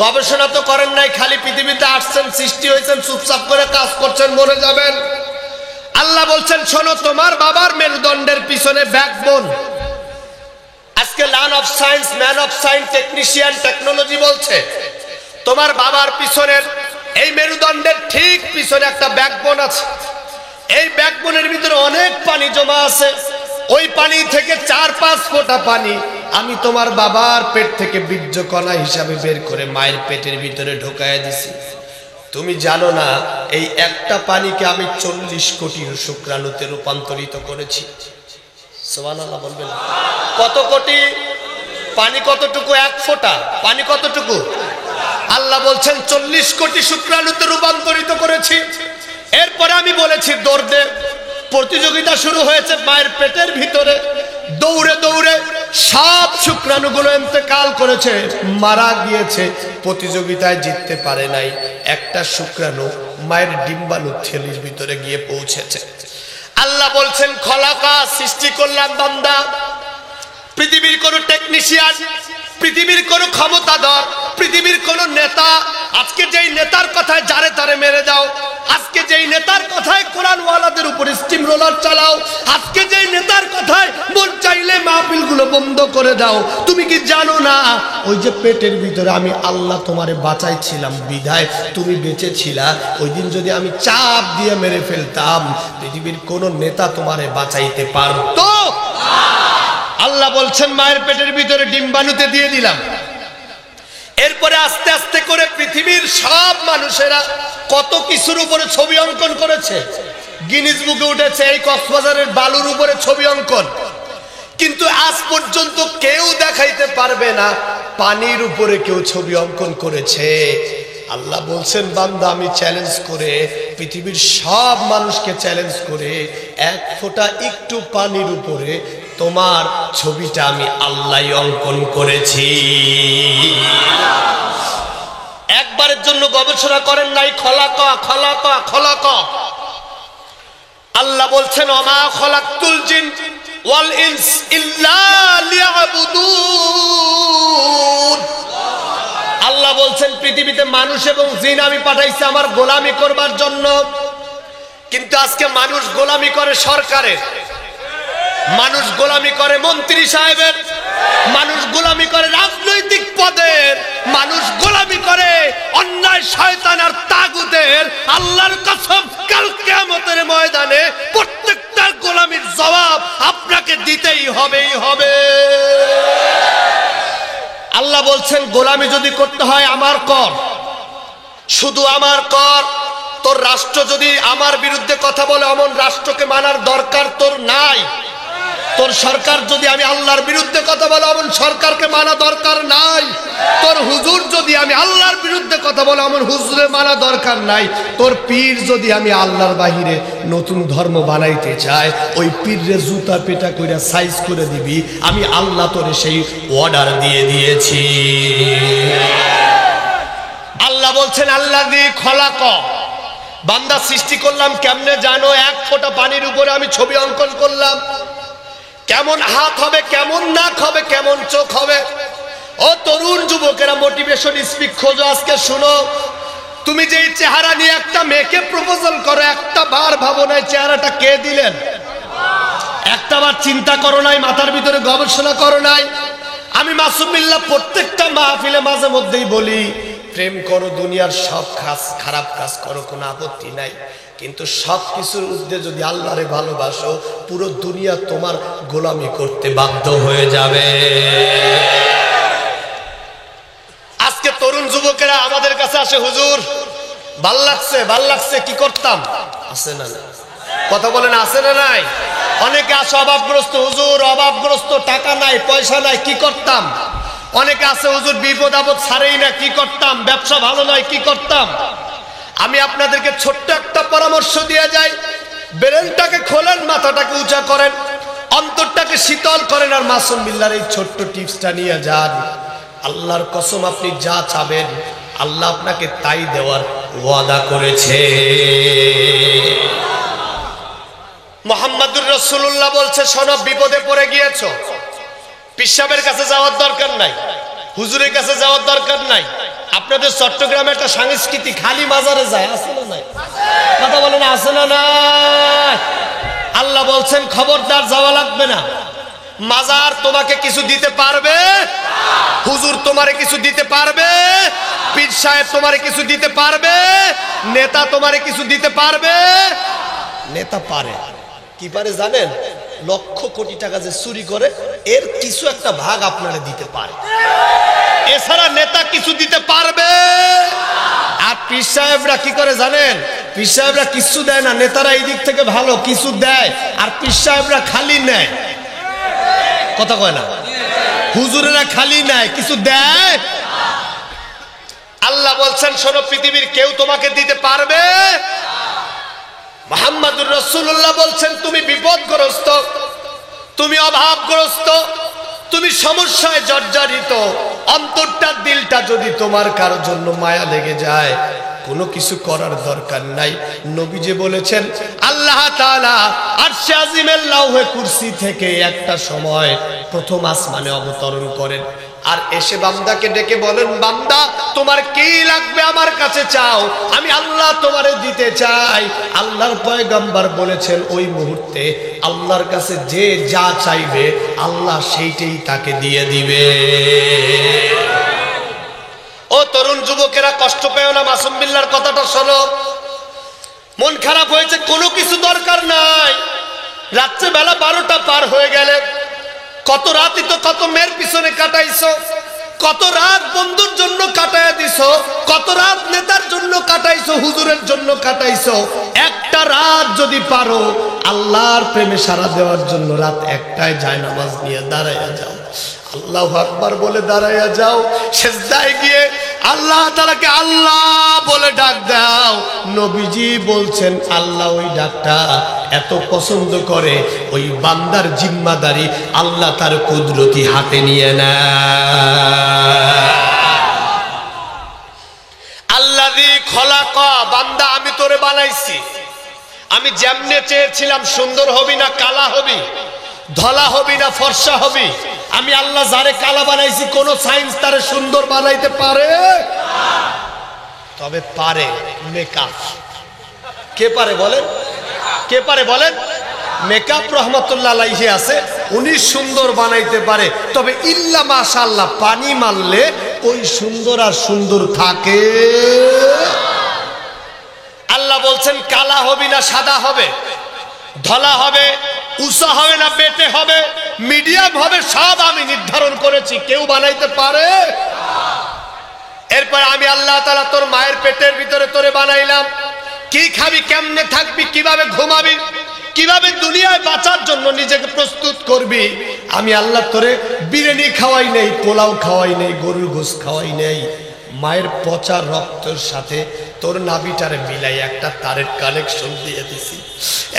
গবেষণা তো করেন নাই, খালি পৃথিবীতে আসছেন, সৃষ্টি হয়েছেন, চুপচাপ করে কাজ করছেন, মরে যাবেন। আল্লাহ বলছেন শোনো, তোমার বাবার মেরুদণ্ডের পিছনে ব্যাকবোন। আজকে land of science, man of science, technician, technology বলছে তোমার বাবার পিছনের এই মেরুদণ্ডের ঠিক পিছনে একটা ব্যাকবোন আছে। এই ব্যাকবোনের ভিতরে অনেক পানি জমা আছে, ওই পানি থেকে 4-5 ফোঁটা পানি আমি তোমার বাবার পেট থেকে বীর্যকণা হিসাবে বের করে মায়ের পেটের ভিতরে ঢোকায় দিছি। তুমি জানো না এই একটা পানিকে আমি 40 কোটি শুক্রাণুতে রূপান্তরিত করেছি। সুবহানাল্লাহ বলবেন। কত কোটি পানি? কতটুকু? 1 ফোঁটা পানি কতটুকু? আল্লাহ বলছেন 40 কোটি শুক্রাণুতে রূপান্তরিত করেছি। এরপরে আমি বলেছি দৌড়ে প্রতিযোগিতা শুরু হয়েছে মায়ের পেটের ভিতরে, দৌড়ে দৌড়ে সব শুক্রাণুগুলো ইন্তেকাল করেছে, মারা গিয়েছে, প্রতিযোগিতায় জিততে পারে নাই। একটা শুক্রাণু মায়ের ডিম্বাণু থলির ভিতরে গিয়ে পৌঁছেছে। আল্লাহ বলছেন খলাকা সৃষ্টি করলাম বান্দা। পৃথিবীর কোন টেকনিশিয়ান, পৃথিবীর কোন ক্ষমতাধর, পৃথিবীর কোন নেতা আজকে যেই নেতার কথায় যারে তারে মেরে দাও, আজকে যেই নেতার কথায় কোরআনওয়ালাদের উপর স্টিম রোলার চালাও, আজকে যেই নেতার কথায় মন চাইলে মাহফিলগুলো বন্ধ করে দাও, তুমি কি জানো না ওই যে পেটের ভিতরে আমি আল্লাহ তোমারে বাঁচাইছিলাম বিধায় তুমি বেঁচে ছিলা, ওই দিন যদি আমি চাপ দিয়ে মেরে ফেলতাম পৃথিবীর কোন নেতা তোমারে বাঁচাইতে পারতো? আল্লাহ বলছেন মায়ের পেটের ভিতরে ডিম্বাণুতে দিয়ে দিলাম। এরপরে আস্তে আস্তে করে পৃথিবীর সব মানুষেরা কত কিছুর উপরে ছবি অঙ্কন করেছে, গিনিস বুকে উঠেছে এই কক্সবাজারের বালুর উপরে ছবি অঙ্কন, কিন্তু আজ পর্যন্ত কেউ দেখাইতে পারবে না পানির উপরে কেউ ছবি অঙ্কন করেছে। আল্লাহ বলছেন বান্দা আমি চ্যালেঞ্জ করে, পৃথিবীর সব মানুষকে চ্যালেঞ্জ করে, এক ফোঁটা একটু পানির উপরে তোমার ছবিটা আমি আল্লাহ অঙ্কন করেছি। একবারের জন্য গবেষণা করেন নাই, খলাকা খলাকা খলাকা। আল্লাহ বলছেন ওমা খলাকতুল জিন ওয়াল ইনস ইল্লা লিয়াবুদুন। আল্লাহ বলছেন পৃথিবীতে মানুষ এবং জিন আমি পাঠাইছি আমার গোলামি করবার জন্য, কিন্তু আজকে মানুষ গোলামি করে সরকারের, মানুষ গোলামি করে মন্ত্রী সাহেবের, মানুষ গোলামি করে রাজনৈতিক পদের, মানুষ গোলামি করে অন্যায় শয়তান আর তাগুতের। আল্লাহর কসম কাল কিয়ামতের ময়দানে প্রত্যেকটা গোলামির জবাব আপনাকে দিতেই হবে। আল্লাহ বলছেন গোলামি যদি করতে হয় আমার কর, শুধু আমার কর। তোর রাষ্ট্র যদি আমার বিরুদ্ধে কথা বলে এমন রাষ্ট্রকে মানার দরকার তোর নাই। তোর সরকার যদি আমি আল্লাহর বিরুদ্ধে কথা বলে এমন সরকারকে মানা দরকার নাই। তোর হুজুর যদি আমি আল্লাহর বিরুদ্ধে কথা বলে এমন হুজুরে মানা দরকার নাই। তোর পীর যদি আমি আল্লাহর বাহিরে নতুন ধর্ম বানাইতে চাই, ওই পীররে জুতা পেটা কইরা সাইজ করে দিবি, আমি আল্লাহ তোরে সেই অর্ডার দিয়ে দিয়েছি। আল্লাহ বলছেন আল্লাহ দিয়ে খলাক, বান্দা সৃষ্টি করলাম কেমনে জানো? এক ফোঁটা পানির উপরে আমি ছবি অঙ্কন করলাম। কেমন হাত হবে, কেমন নাক হবে, কেমন চোখ হবে। ও তরুণ যুবকেরা, মোটিভেশন স্পিক খোঁজো, আজকে শুনো। তুমি যে চেহারা নিয়ে একটা মেয়েকে প্রপোজাল করো, একটা বার ভাবো নাই চেহারাটা কে দিলেন? একটা বার চিন্তা করো নাই, মাথার ভিতরে গবেষণা করো নাই? আমি মাসুম বিল্লাহ প্রত্যেকটা মাহফিলে মাঝে মধ্যেই বলি, প্রেম করো, দুনিয়ার সব কাজ খারাপ কাজ করো, কোনো আপত্তি নাই, কিন্তু সব কিছুর ঊর্ধ্বে যদি আল্লাহরে ভালোবাসো, পুরো দুনিয়া তোমার গোলামি করতে বাধ্য হয়ে যাবে। আজকে তরুণ যুবকেরা আমাদের কাছে আসে, হুজুর ভাল লাগছে, কি করতাম? আছে না? কথা বলেন আছে না নাই? অনেকে আছে অভাবগ্রস্ত, হুজুর অভাবগ্রস্ত, টাকা নাই পয়সা নাই, কি করতাম? অনেকে আছে হুজুর বিপদ আপদ ছাড়েই না, কি করতাম? ব্যবসা ভালো নয়, কি করতাম? আমি আপনাদেরকে ছোট্ট একটা পরামর্শ দিয়ে যাই, ব্রেনটাকে খোলেন, মাথাটাকে উঁচা করেন, অন্তরটাকে শীতল করেন, আর মাসুম বিল্লাহর এই ছোট্ট টিপসটা নিয়ে যান। আল্লাহর কসম আপনি যা চাবেন আল্লাহ আপনাকে তাই দেওয়ার ওয়াদা করেছে। মুহাম্মাদুর রাসূলুল্লাহ বলছে, শোনো, বিপদে পড়ে গিয়েছো, পিসাবের কাছে যাওয়ার দরকার নাই, হুজুরের কাছে যাওয়ার দরকার নাই। আপনাদের চট্টগ্রামে একটা সংস্কৃতি, খালি মাজারে যায়, আছে না নাই? কথা বলেন আছে না নাই? আল্লাহ বলছেন খবরদার যাওয়া লাগবে না। মাজার তোমাকে কিছু দিতে পারবে? হুজুর তোমারে কিছু দিতে পারবে? পীর সাহেব তোমারে কিছু দিতে পারবে? নেতা তোমারে কিছু দিতে পারবে? নেতা পারে, কি পারে জানেন? লক্ষ কোটি টাকা যে চুরি করে এর কিছু একটা ভাগ আপনারা দিতে পারে, এছাড়া নেতা কিছু দিতে পারবে? আর পীর সাহেবরা কি করে জানেন? পীর সাহেবরা কিছু দেয় না, নেতারা এই দিক থেকে ভালো, কিছু দেয়, আর পীর সাহেবরা খালি নেয়। কথা কয় না? হুজুরেরা খালি নেয়, কিছু দেয়। আল্লাহ বলছেন শোনো, পৃথিবীর কেউ তোমাকে দিতে পারবে? মুহাম্মাদুর রাসূলুল্লাহ বলছেন তুমি বিপদগ্রস্ত, তুমি অভাবগ্রস্ত, তুমি সমস্যায় জর্জরিত, অন্তরটা দিলটা যদি তোমার কারোর জন্য মায়া লেগে যায়, কোনো কিছু করার দরকার নাই। নবী যে বলেছেন আল্লাহ তাআলা আরশে আজিমের লৌহে কুরসি থেকে একটা সময় প্রথম আসমানে অবতরণ করেন, আর এসে বান্দাকে ডেকে বলেন, বান্দা তোমার কি লাগবে আমার কাছে চাও, আমি আল্লাহ তোমারে দিতে চাই। আল্লাহর পয়গম্বর বলেছেন ওই মুহূর্তে আল্লাহর কাছে যে যা চাইবে আল্লাহ সেইটাই তাকে দিয়ে দিবে। ও তরুণ যুবকেরা, কষ্ট পেও না, মাসুম বিল্লাহর কথাটা শোনো। মন খারাপ হয়েছে, কোনো কিছু দরকার নাই। রাত্রে বেলা 12টা পার হয়ে গেলে, কত রাতই তো কত মেয়ের পিছনে কাটাইছো, কত রাত বন্ধুর জন্য কাটায়া দিছো, কত রাত নেতার জন্য কাটাইছো, হুজুরের জন্য কাটাইছো। একটা রাত যদি পারো আল্লাহর প্রেমে সাড়া দেওয়ার জন্য রাত একটায় জায়নামাজ নিয়ে দাঁড়াইয়া যাও, আল্লাহু আকবার বলে দাঁড়াইয়া যাও, সিজদায় গিয়ে আল্লাহ তাআলাকে আল্লাহ বলে ডাক দাও। নবীজি বলছেন আল্লাহ ওই ডাকটা এত পছন্দ করে, ওই বান্দার জিম্মাদারি আল্লাহ তার কুদরতি হাতে নিয়ে নেয়। আল্লাযী খলাকা, বান্দা আমি তোরে বানাইছি, আমি যেমনে চেয়েছিলাম সুন্দর হবি না কালা হবি, ধলা হবি না ফর্সা হবি। আমি আল্লাহ যারে কালা বানাইছি কোন সায়েন্স তারে সুন্দর বানাইতে পারে? তবে পারে মেকআপ। কে পারে বলেন? কে পারে বলেন? মেকআপ রহমতুল্লাহ আলাইহি আছে, উনি সুন্দর বানাইতে পারে। তবে ইল্লা মাশাআল্লাহ পানি মারলে ওই সুন্দর আর সুন্দর থাকে। আল্লাহ বলছেন কালা হবি না সাদা হবে, ধলা হবে, উঁচা হবে না বেটে হবে, মিডিয়াম হবে, সব আমি নির্ধারণ করেছি, কেউ বানাইতে পারে? এরপর আমি আল্লাহ তাআলা তোর মায়ের পেটের ভিতরে তোরে বানাইলাম, কি খাবি, কেমনে থাকবি, কিভাবে ঘুমাবি, কিভাবে দুনিয়ায় বাঁচার জন্য নিজেকে প্রস্তুত করবি। আমি আল্লাহ তোরে বিরিয়ানি খাওয়াই নেই, পোলাও খাওয়াই নেই, গরুর গোশ খাওয়াই নেই, মায়ের পচা রক্তের সাথে তোর নাভিটারে মিলাই একটা তারের কানেকশন দিয়ে দিছি।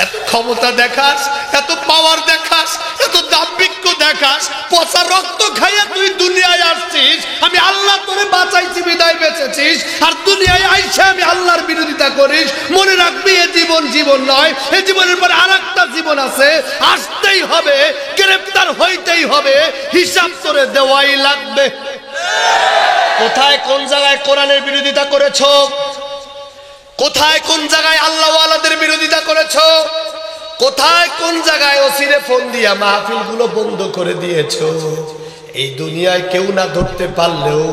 এত ক্ষমতা দেখাস, এত পাওয়ার দেখাস, এত দাম্ভিক্য দেখাস, পচা রক্ত খাইয়া তুই দুনিয়ায় আসছিস। আমি আল্লাহ তোরে বাঁচাইছি বিদায় বেঁচেছিস, আর দুনিয়ায় আইসা আমি আল্লাহর বিরোধিতা করিস। মনে রাখবি এ জীবন জীবন নয়, এ জীবনের পর আরেকটা জীবন আছে, আসতেই হবে, গ্রেফতার হইতেই হবে, হিসাব তোরে দেওয়াই লাগবে। কোথায় কোন জায়গায় কোরআনের বিরোধিতা করেছো? কোথায় কোন জায়গায় আল্লাহ ওয়ালাদের বিরোধিতা করেছো? কোথায় কোন জায়গায় ওসিরে ফোন দিয়া মাহফিলগুলো বন্ধ করে দিয়েছো? এই দুনিয়ায় কেউ না ধরতে পারলেও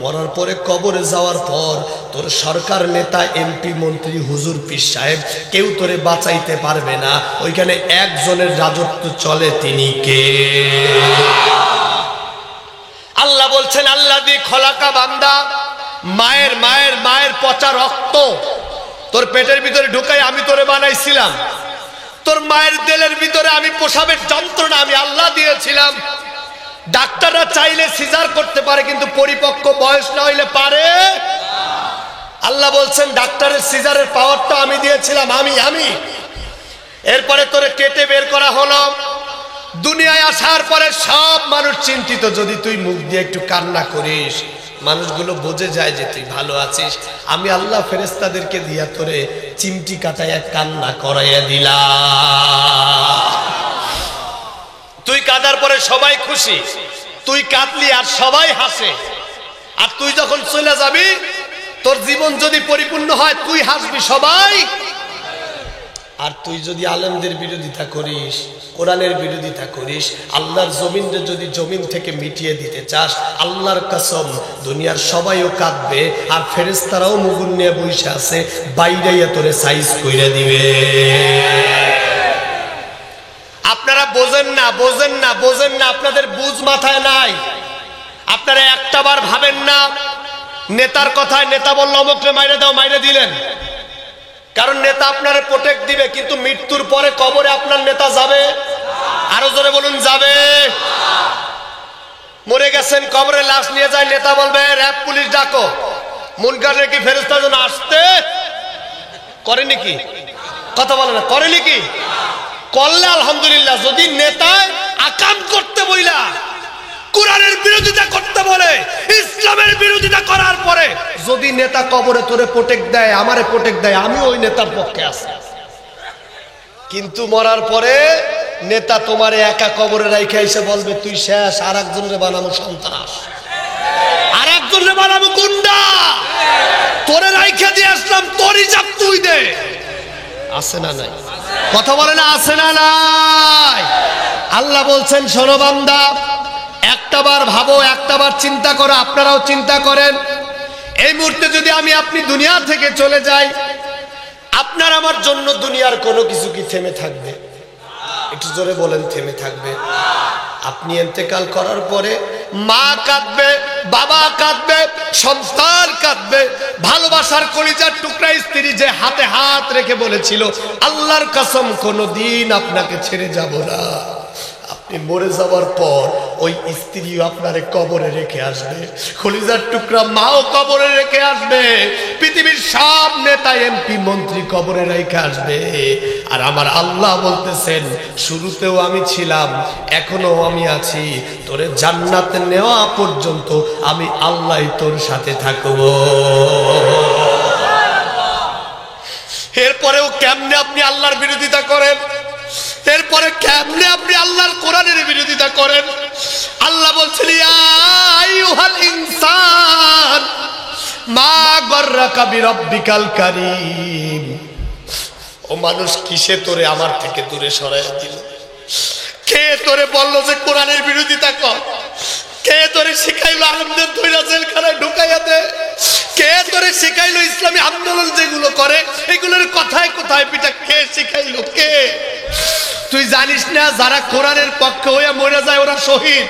মরার পরে কবরে যাওয়ার পর তোর সরকার, নেতা, এমপি, মন্ত্রী, হুজুর, পীর সাহেব কেউ তোরে বাঁচাইতে পারবে না। ওইখানে একজনের রাজত্ব চলে, তিনি কে? আল্লাহ বলছেন আল্লাযী খলাকা, বান্দা মায়ের মায়ের মায়ের পচা রক্ত তোর পেটের ভিতরে ঢুকাই আমি তোরে বানাইছিলাম। তোর মায়ের দেলের ভিতরে আমি প্রসাবের যন্ত্রণা আমি আল্লাহ দিয়েছিলাম। ডাক্তাররা চাইলে সিজার করতে পারে, কিন্তু পরিপক্ক বয়স না হইলে পারে? আল্লাহ বলছেন ডাক্তারের সিজারের পাওয়ারটা আমি দিয়েছিলাম, আমি। এরপরে তোরে কেটে বের করা হলো। দুনিয়ায় আসার পরে সব মানুষ চিন্তিত, যদি তুই মুখ দিয়ে একটু কান্না করিস মানুষগুলো বুঝে যায় যে তুই ভালো আছিস। আমি আল্লাহ ফেরেশতাদেরকে দিয়া তোরে চিমটি কাটাইয়া কান্না করাইয়া দিলাম। তুই কাঁদার পরে সবাই খুশি, তুই কাঁদলি আর সবাই হাসে। আর তুই যখন চলে যাবি, তোর জীবন যদি পরিপূর্ণ হয় তুই হাসবি, সবাই। আর তুই যদি আলেমদের বিরোধিতা করিস, কোরআনের বিরোধিতা করিস, আল্লাহর জমিনকে যদি জমিন থেকে মিটিয়ে দিতে চাস, আল্লাহর কসম দুনিয়ার সবাইও কাঁদবে, আর ফেরেশতারাও মুগুর নিয়ে বসে আছে, বাইরে তোরে সাইজ কইরা দিবে। আপনারা বোঝেন না, বোঝেন না, বোঝেন না, আপনাদের বুঝ মাথায় নাই। আপনারা একটা বার ভাবেন না নেতার কথায়, নেতা বলল অমুকরে মাইরে দাও, মাইরে দিলেন, কারণ নেতা আপনারে প্রোটেক্ট দিবে, কিন্তু মৃত্যুর পরে কবরে আপনার নেতা যাবে? আরো জোরে বলুন, যাবে? মরে গেছেন, কবরে লাশ নিয়ে যায়, নেতা বলবে র‍্যাব পুলিশ ডাকো, মুনকারের কি ফেরেশতা যেন আসতে, করেনি কি? কথা বলে না, করেনি কি? করলে আলহামদুলিল্লাহ। যদি নেতায় আকাম করতে বইলা, কোরআনের বিরোধিতা করতে বলে, ইসলামের বিরোধিতা করার পরে যদি নেতা কবরে তোরে প্রোটেক্ট দেয়, আমারে প্রোটেক্ট দেয়, আমি ওই নেতার পক্ষে আছি। কিন্তু মরার পরে নেতা তোমারে একা কবরে রাইখা এসে বলবে তুই শেষ, আর একজনের বানাবো সন্ত্রাস, আর একজনের বানাবো গুন্ডা, তোরে রাইখা দিয়ে আসলাম, তোরই যাব তুই দে। আছে না নাই? কথা বলে না, আছে না নাই? আল্লাহ বলছেন শোনো বান্দা, একটাবার ভাবো, একটাবার চিন্তা করো। আপনারাও চিন্তা করেন, এই মুহূর্তে যদি আমি আপনি দুনিয়া থেকে চলে যাই, আপনার আমার জন্য দুনিয়ার কোনো কিছু কি থেমে থাকবে? একটু জোরে বলেন, থেমে থাকবে। আপনি ইন্তেকাল করার পরে মা কাঁদবে, বাবা কাঁদবে, সন্তান কাঁদবে, ভালোবাসার কলিজার টুকরা স্ত্রী যে হাতে হাত রেখে বলেছিল আল্লাহর কসম কোনোদিন আপনাকে ছেড়ে যাব না, আপনি মরে যাওয়ার পর ওই স্ত্রীও আপনারে কবরে রেখে আসবে, কলিজার টুকরা মাও কবরে রেখে আসবে, পৃথিবীর সব নেতা এমপি মন্ত্রী কবরে রেখে আসবে। আর আমার আল্লাহ বলতেছেন শুরুতেও আমি ছিলাম, এখনো আমি আছি, তোরে জান্নাতে নেওয়া পর্যন্ত আমি আল্লাহ তোর সাথে থাকব। এরপরেও কেমনে আপনি আল্লাহর বিরোধিতা করেন? এরপরে কেমনে আপনি আল্লাহর কোরআনের বিরোধিতা করেন? আল্লাহ বলছেন ইয়া আইয়ুহাল ইনসান মা গররাকা বিরাব্বিকাল কারীম। ও মানুষ, কিসে তোরে আমার থেকে দূরে সরাইয়া দিল? কে তোরে বললো যে কোরআনের বিরোধিতা কর? কে তোরে শিখাইলো আলেমদের ধইরা জেলখানায় ঢুকাইয়া দে? কে তোরে শিখাইলো ইসলামী আন্দোলন যেগুলো করে এগুলোর কথায় কোথায় পিঠা কে শিখাইলো? কে? তুই জানিস না যারা কোরআনের পক্ষে হয়ে মরে যায় ওরা শহীদ,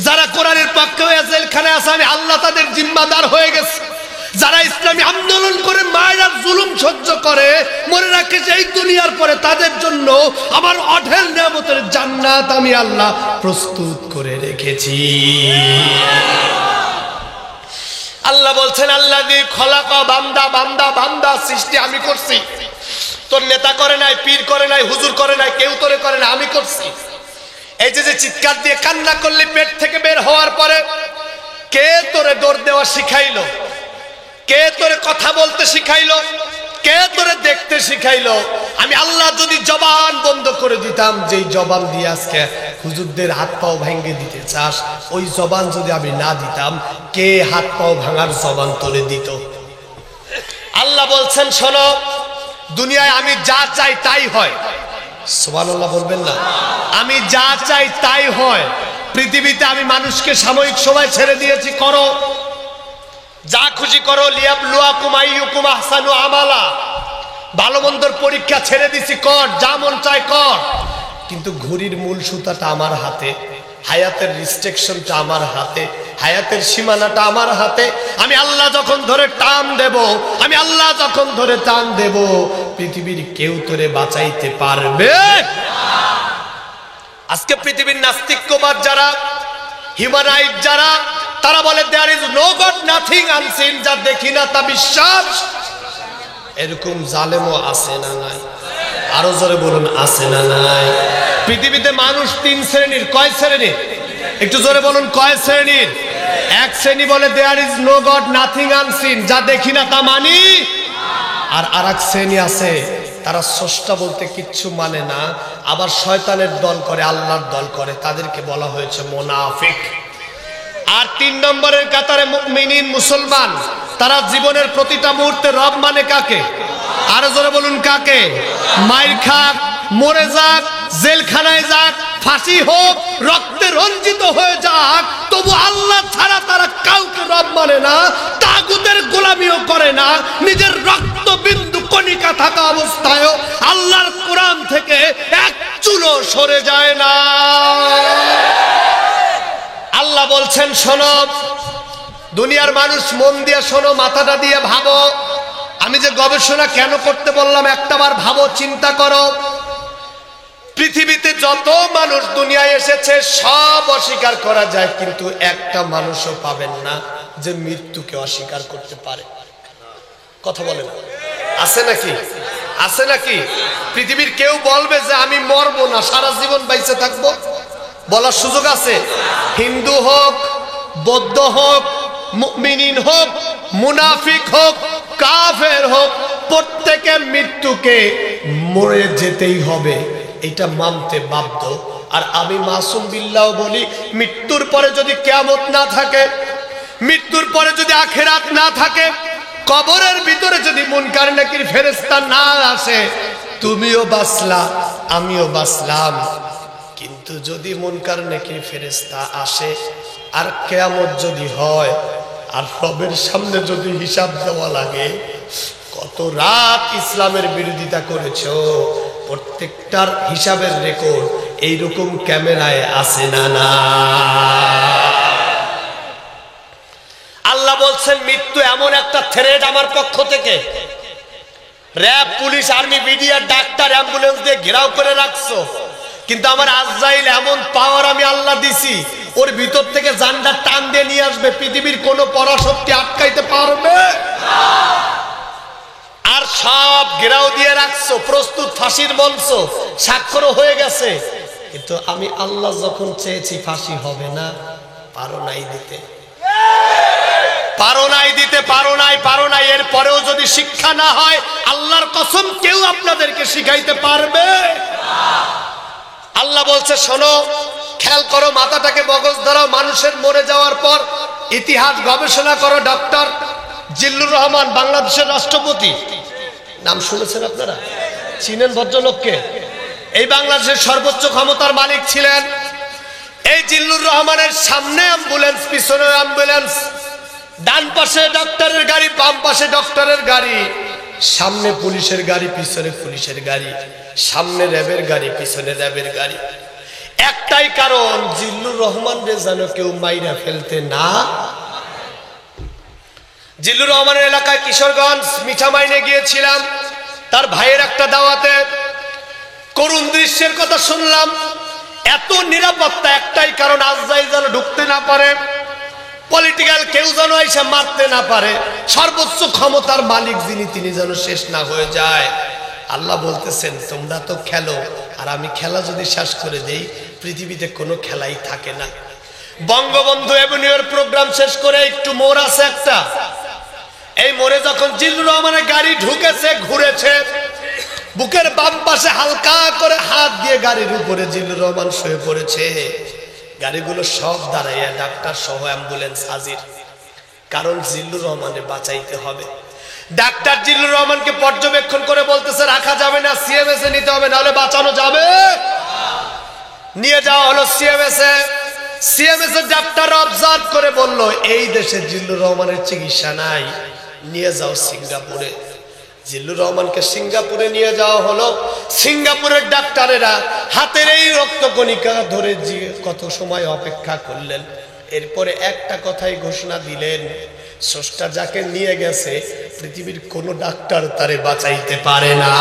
যারা কোরআনের পক্ষে হয়ে জেলখানায় আছে আমি আল্লাহ তাদের জিম্মাদার হয়ে গেছে, যারা ইসলামী আন্দোলন করে মায়ের জুলুম সহ্য করে মনে রাখে যে এই দুনিয়ার পরে তাদের জন্য আমার অঢেল নিয়ামতের জান্নাত আমি আল্লাহ প্রস্তুত করে রেখেছি। আল্লাহ বলছেন আল্লাযী খলাকা, বান্দা বান্দা বান্দা সৃষ্টি আমি করছি, তোর নেতা করে নাই, পীর করে নাই, হুজুর করে নাই, কেউ তোরে করে না, আমি করছি। এই যে চিৎকার দিয়ে কান্না করলি পেট থেকে বের হওয়ার পরে কে তোরে দৌড় দেওয়া শিখাইলো? কে তোরে কথা বলতে শিখাইলো? কে তোরে দেখতে শিখাইলো? আমি আল্লাহ যদি জবান বন্ধ করে দিতাম, যেই জবান দিয়ে আজকে হুজুরদের হাত পাও ভেঙে দিতে চাস, ওই জবান যদি আমি না দিতাম, কে হাত পাও ভাঙার জবান তোরে দিত? আল্লাহ বলছেন শোনো, দুনিয়ায় আমি যা চাই তাই হয়। সুবহানাল্লাহ বলবেন না? আমি যা চাই তাই হয়। পৃথিবীতে আমি মানুষকে সাময়িক সময় ছেড়ে দিয়েছি, করো যা খুশি করো, লিয়াবলুয়াকুম আইয়ুকুম আহসানু আমালা, ভালো মন্দর পরীক্ষা ছেড়ে দিছি, কর যা মন চায় কর। কিন্তু ঘড়ির মূল সুতাটা আমার হাতে, হায়াতের রিস্ট্রিকশনটা আমার হাতে, হায়াতের সীমানাটা আমার হাতে। আমি আল্লাহ যখন ধরে টান দেব, আমি আল্লাহ যখন ধরে টান দেব, পৃথিবীর কেউ তোরে বাঁচাইতে পারবে। আজকে পৃথিবীর নাস্তিক্যবাদ যারা, হিউম্যানাইট যারা, তারা বলে there is no God, nothing unseen, যা দেখি না তা বিশ্বাস। এরকম জালেমও আছে না নাই? আরো জোরে বলুন, আছে না নাই? পৃথিবীতে মানুষ তিন শ্রেণীর। কয় শ্রেণীর? একটু জোরে বলুন, কয় শ্রেণীর? এক শ্রেণী বলে there is no God, nothing unseen, যা দেখি না তা মানি। আর আরেক শ্রেণী আছে, তারা স্রষ্টা বলতে কিচ্ছু মানে না, আবার শয়তানের দল করে, আল্লাহর দল করে, তাদেরকে বলা হয়েছে মুনাফিক। আর তিন নম্বরের কাতারে মুমিনিন, মুসলমান, তারা জীবনের প্রতিটা মুহূর্তে রব মানে কাকে? আরো জোরে বলুন, কাকে? মাইর খাক, মরে যাক, জেলখানায় যাক, ফাঁসি হোক, রক্তে রঞ্জিত হয়ে যাক, তবু আল্লাহ ছাড়া তারা কাউকে রব মানে না, তাগুতের গোলামিও করে না, নিজের রক্ত বিন্দু কণিকা থাকা অবস্থায়ও আল্লাহর কোরআন থেকে এক চুলো সরে যায় না। আল্লাহ বলছেন শোনো দুনিয়ার মানুষ, মন দিয়ে শোনো, মাথাটা দিয়ে ভাবো। আমি যে গবেষণা কেন করতে বললাম একটাবার ভাবো, চিন্তা করো। পৃথিবীতে যত মানুষ দুনিয়ায় এসেছে সব অস্বীকার করা যায়, কিন্তু একটা মানুষও পাবেন না যে মৃত্যুকে অস্বীকার করতে পারে। কথা বলেন, আছে নাকি? আছে নাকি? পৃথিবীর কেউ বলবে যে আমি মরবো না, সারা জীবন বাইচে থাকবো? বলার সুযোগ আছে? হিন্দু হোক, বৌদ্ধ হোক, মুমিনিন হোক, মুনাফিক হোক, কাফের হোক, প্রত্যেকে মৃত্যুকে মরে যেতেই হবে, এটা মানতে বাধ্য। আর আমি মাসুম বিল্লাহ বলি, মৃত্যুর পরে যদি কিয়ামত না থাকে, মৃত্যুর পরে যদি আখিরাত না থাকে, কবরের ভিতরে যদি মুনকার নাকির ফেরেশতা না আসে, তুমিও বাঁচলা, আমিও বাঁচলাম। কিন্তু যদি মুনকার নাকির ফেরেশতা আসে আর কিয়ামত যদি হয় আর রবের সামনে যদি হিসাব দেওয়া লাগে, কত রাত ইসলামের বিরোধিতা করেছো, প্রত্যেকটার হিসাবের রেকর্ড এইরকম ক্যামেরায় আছে না না? আল্লাহ বলছেন মৃত্যু এমন একটা থ্রেড আমার পক্ষ থেকে, RAB, police, army, BDR, doctor, ambulance দিয়ে ঘেরাও করে রাখছো, কিন্তু আমার আজরাইল এমন পাওয়ার আমি আল্লাহ দিছি, ওর ভিতর থেকে জানটা টান দিয়ে নিয়ে আসবে, পৃথিবীর কোনো পরাশক্তি আটকাইতে পারবে না। আর সব ঘেরাও দিয়ে রাখছো, প্রস্তুত ফাঁসির মঞ্চ, স্বাক্ষরও হয়ে গেছে, কিন্তু আমি আল্লাহ যখন চেয়েছি ফাঁসি হবে না, পারো নাই দিতে, পারো নাই দিতে, পারো নাই। এরপরেও যদি শিক্ষা না হয়, আল্লাহর কসম কেউ আপনাদেরকে শিখাইতে পারবে না। আল্লাহ বলছে শোনো, খেয়াল করো, মাথাটাকে মগজ ধরাও। মানুষের মরে যাওয়ার পর ইতিহাস গবেষণা করো। ডক্টর জিল্লুর রহমান, বাংলাদেশের রাষ্ট্রপতি, নাম শুনেছেন আপনারা? চিনেন ভদ্রলোককে? এই বাংলাদেশের সর্বোচ্চ ক্ষমতার মালিক ছিলেন। এই জিল্লুর রহমানের সামনে অ্যাম্বুলেন্স, পিছনে অ্যাম্বুলেন্স, ডান পাশে ডক্টরের গাড়ি, বাম পাশে ডক্টরের গাড়ি, সামনে পুলিশের গাড়ি, পিছনে পুলিশের গাড়ি, সামনে র্যাবের গাড়ি, পিছনে র্যাবের গাড়ি। একটাই কারণ, জিল্লুর রহমানরে যেন কেউ মাইরা ফেলতে না। জিল্লুর রহমানের এলাকায় কিশোরগঞ্জ মিঠামাইনে গিয়েছিলাম, তার ভাইয়ের একটা দাওয়াতে। করুণ দৃশ্যের কথা শুনলাম। এত নিরাপত্তা, একটাই কারণ, আজরাইল যেন ঢুকতে না পারে, পলিটিক্যাল কেউ যেন এসে মারতে না পারে, সর্বোচ্চ ক্ষমতার মালিক যিনি, তিনি যেন শেষ না হয়ে যায়। আল্লাহ বলতেছেন তোমরা তো খেলো, আর আমি খেলা যদি শেষ করে দেই, পৃথিবীতে কোনো খেলাই থাকে না। বঙ্গবন্ধু এভিনিউর প্রোগ্রাম শেষ করে একটু মোড় আছে একটা, এই মোড়ে যখন জিল্লুর রহমানের গাড়ি ঢুকেছে, ঘুরেছে, বুকের বাম পাশে হালকা করে হাত দিয়ে গাড়ির উপরে জিল্লুর রহমান শুয়ে পড়েছে। গাড়িগুলো সব দাঁড়াইয়া, ডাক্তার সহ অ্যাম্বুলেন্স হাজির, কারণ জিল্লুর রহমানের বাঁচাইতে হবে। ডাক্তার জিল্লুর রহমানকে পর্যবেক্ষণ করে বলতেছে রাখা যাবে না, সিএমএস এ নিতে হবে, নাহলে বাঁচানো যাবে। নিয়ে যাওয়া হলো সিএমএস এ। সিএমএস এর ডাক্তার অবজার্ভ করে বলল এই দেশে জিল্লুর রহমানের চিকিৎসা নাই, নিয়ে যাও সিঙ্গাপুরে। জিল্লুর রহমানকে সিঙ্গাপুরে নিয়ে যাওয়া হলো। সিঙ্গাপুরের ডাক্তারেরা হাতের এই রক্তকণিকা ধরে কত সময় অপেক্ষা করলেন। এরপরে একটা কথাই ঘোষণা দিলেন, স্রষ্টা যাকে নিয়ে গেছে, পৃথিবীর কোন ডাক্তার তারে বাঁচাইতে পারে না।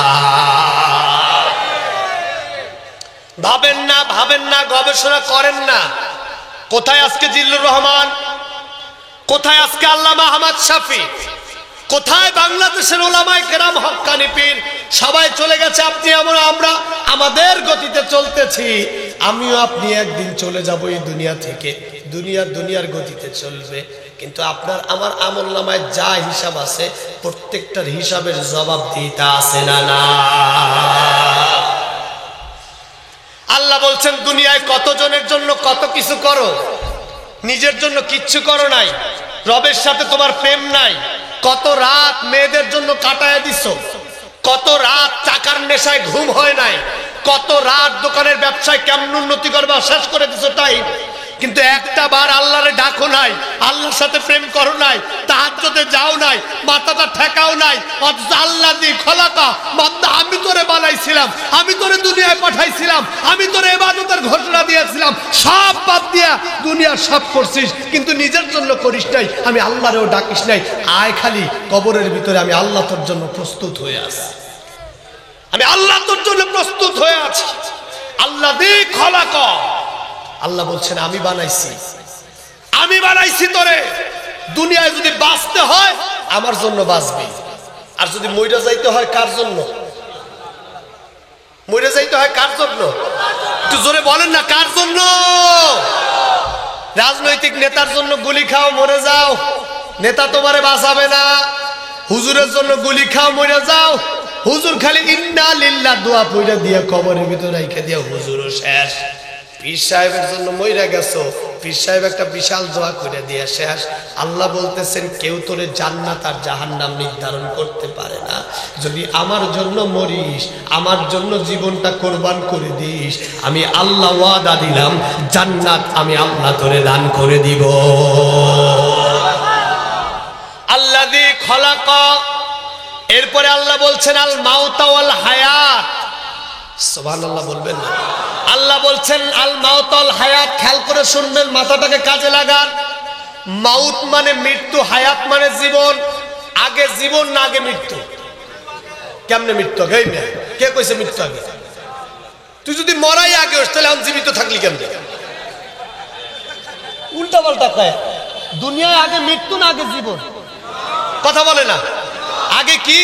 ভাবেন না, গবেষণা করেন না। কোথায় আজকে জিল্লুর রহমান? কোথায় আজকে আল্লামা আহমদ শফি? কোথায় বাংলাদেশের উলামায়ে কেরাম, হক্কানি পীর? সবাই চলে গেছে, আপনি আমরা আমাদের গতিতে চলতেছি। আমিও আপনি একদিন চলে যাব এই দুনিয়া থেকে। দুনিয়ার গতিতে চলবে, কিন্তু আপনার আমার আমলনামায় যা হিসাব আছে, প্রত্যেকটার হিসাবের জবাব দিতে আছে না না? আল্লাহ বলছেন দুনিয়ায় কতজনের জন্য কত কিছু করো, নিজের জন্য কিচ্ছু করো নাই। রবের সাথে তোমার প্রেম নাই। কত রাত মেয়েদের জন্য কাটায় দিছো, কত রাত টাকার নেশায় ঘুম হয় নাই, কত রাত দোকানের ব্যবসায় কেমন উন্নতি করবা শেষ করে দিছো টাইম, কিন্তু একটা বার আল্লাহরে ডাকো নাই, আল্লাহর সাথে প্রেম করো নাই, তাহাজ্জুদে যাও নাই, মাথাটা ঠেকাও নাই। অথচ আল্লাহ দি খলাকা, বান্দা আমি তোরে বানাইছিলাম, আমি তোরে দুনিয়ায় পাঠাইছিলাম, আমি তোরে ইবাদতের ঘোষণা দিয়েছিলাম, সব বাদ দিয়া দুনিয়ার সব করছিস, কিন্তু নিজের জন্য করিস নাই, আমি আল্লাহরেও ডাকিস নাই। আয় খালি কবরের ভিতরে, আমি আল্লাহ তোর জন্য প্রস্তুত হয়ে আছি, আমি আল্লাহ তোর জন্য প্রস্তুত হয়ে আছি। আল্লাহ দি খলাকা, আল্লাহ বলছেন আমি বানাইছি তোরে। দুনিয়ায় যদি বাঁচতে হয় আমার জন্য বাঁচবি, আর যদি মইরা যাইতে হয় কার জন্য? মইরা যাইতে হয় কার জন্য? একটু জোরে বলেন না, কার জন্য? রাজনৈতিক নেতার জন্য গুলি খাও, মরে যাও, নেতা তোমারে বাঁচাবে না। হুজুরের জন্য গুলি খাও, মরে যাও, হুজুর খালি ইন্না লিল্লাহ দোয়া পড়া দিয়ে কবরের ভিতরে রেখে দিয়ে হুজুরও শেষ। পীর সাহেবের জন্য মইরা গেছো, পীর সাহেব একটা বিশাল দোয়া করে দিয়ে শেষ। আল্লাহ বলতেছেন কেউ তোরে জান্নাত আর জাহান্নাম নির্ধারণ করতে পারে না। যদি আমার জন্য মরিস, আমার জন্য জীবনটা কোরবান করে দিস, আমি আল্লাহ ওয়াদা দিলাম জান্নাত আমি আল্লাহ তোরে দান করে দিব। আল্লাযী খালাকা, এরপরে আল্লাহ বলছেন আল মাউতা ওয়াল হায়াত, সুবহানাল্লাহ বলবেন না? আল্লাহ বলছেন আল মাউতাল হায়াত, খেয়াল করে শুনবেন, মাথাটাকে কাজে লাগান। মাউত মানে মৃত্যু, হায়াত মানে জীবন। আগে জীবন না আগে মৃত্যু? কেমনে মৃত্যু আগে? কে কইছে মৃত্যু আগে? তুই যদি মরাই আগে হোস তাহলে আমি জীবিত থাকলি কেমনে? উল্টা পাল্টা কয়। দুনিয়ায় আগে মৃত্যু না আগে জীবন? কথা বলে না। আগে কি?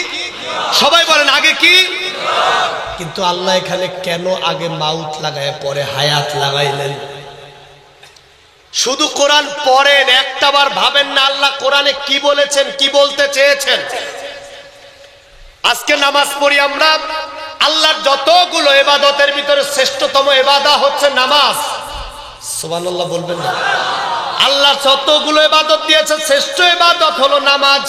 সবাই বলেন আগে কি? কিন্তু আল্লাহ এখানে কেন আগে মাউত লাগায় পরে হায়াত লাগাইলেন? শুধু কোরআন পড়েন, একটাবার ভাবেন না আল্লাহ কোরআনে কি বলেছেন, কি বলতে চেয়েছেন। আজকে নামাজ পড়ি আমরা, আল্লাহর যতগুলো ইবাদতের ভিতরে শ্রেষ্ঠতম ইবাদত হচ্ছে নামাজ। সুবহানাল্লাহ বলবেন না? আল্লাহ যতগুলো ইবাদত দিয়েছে শ্রেষ্ঠ ইবাদত হলো নামাজ।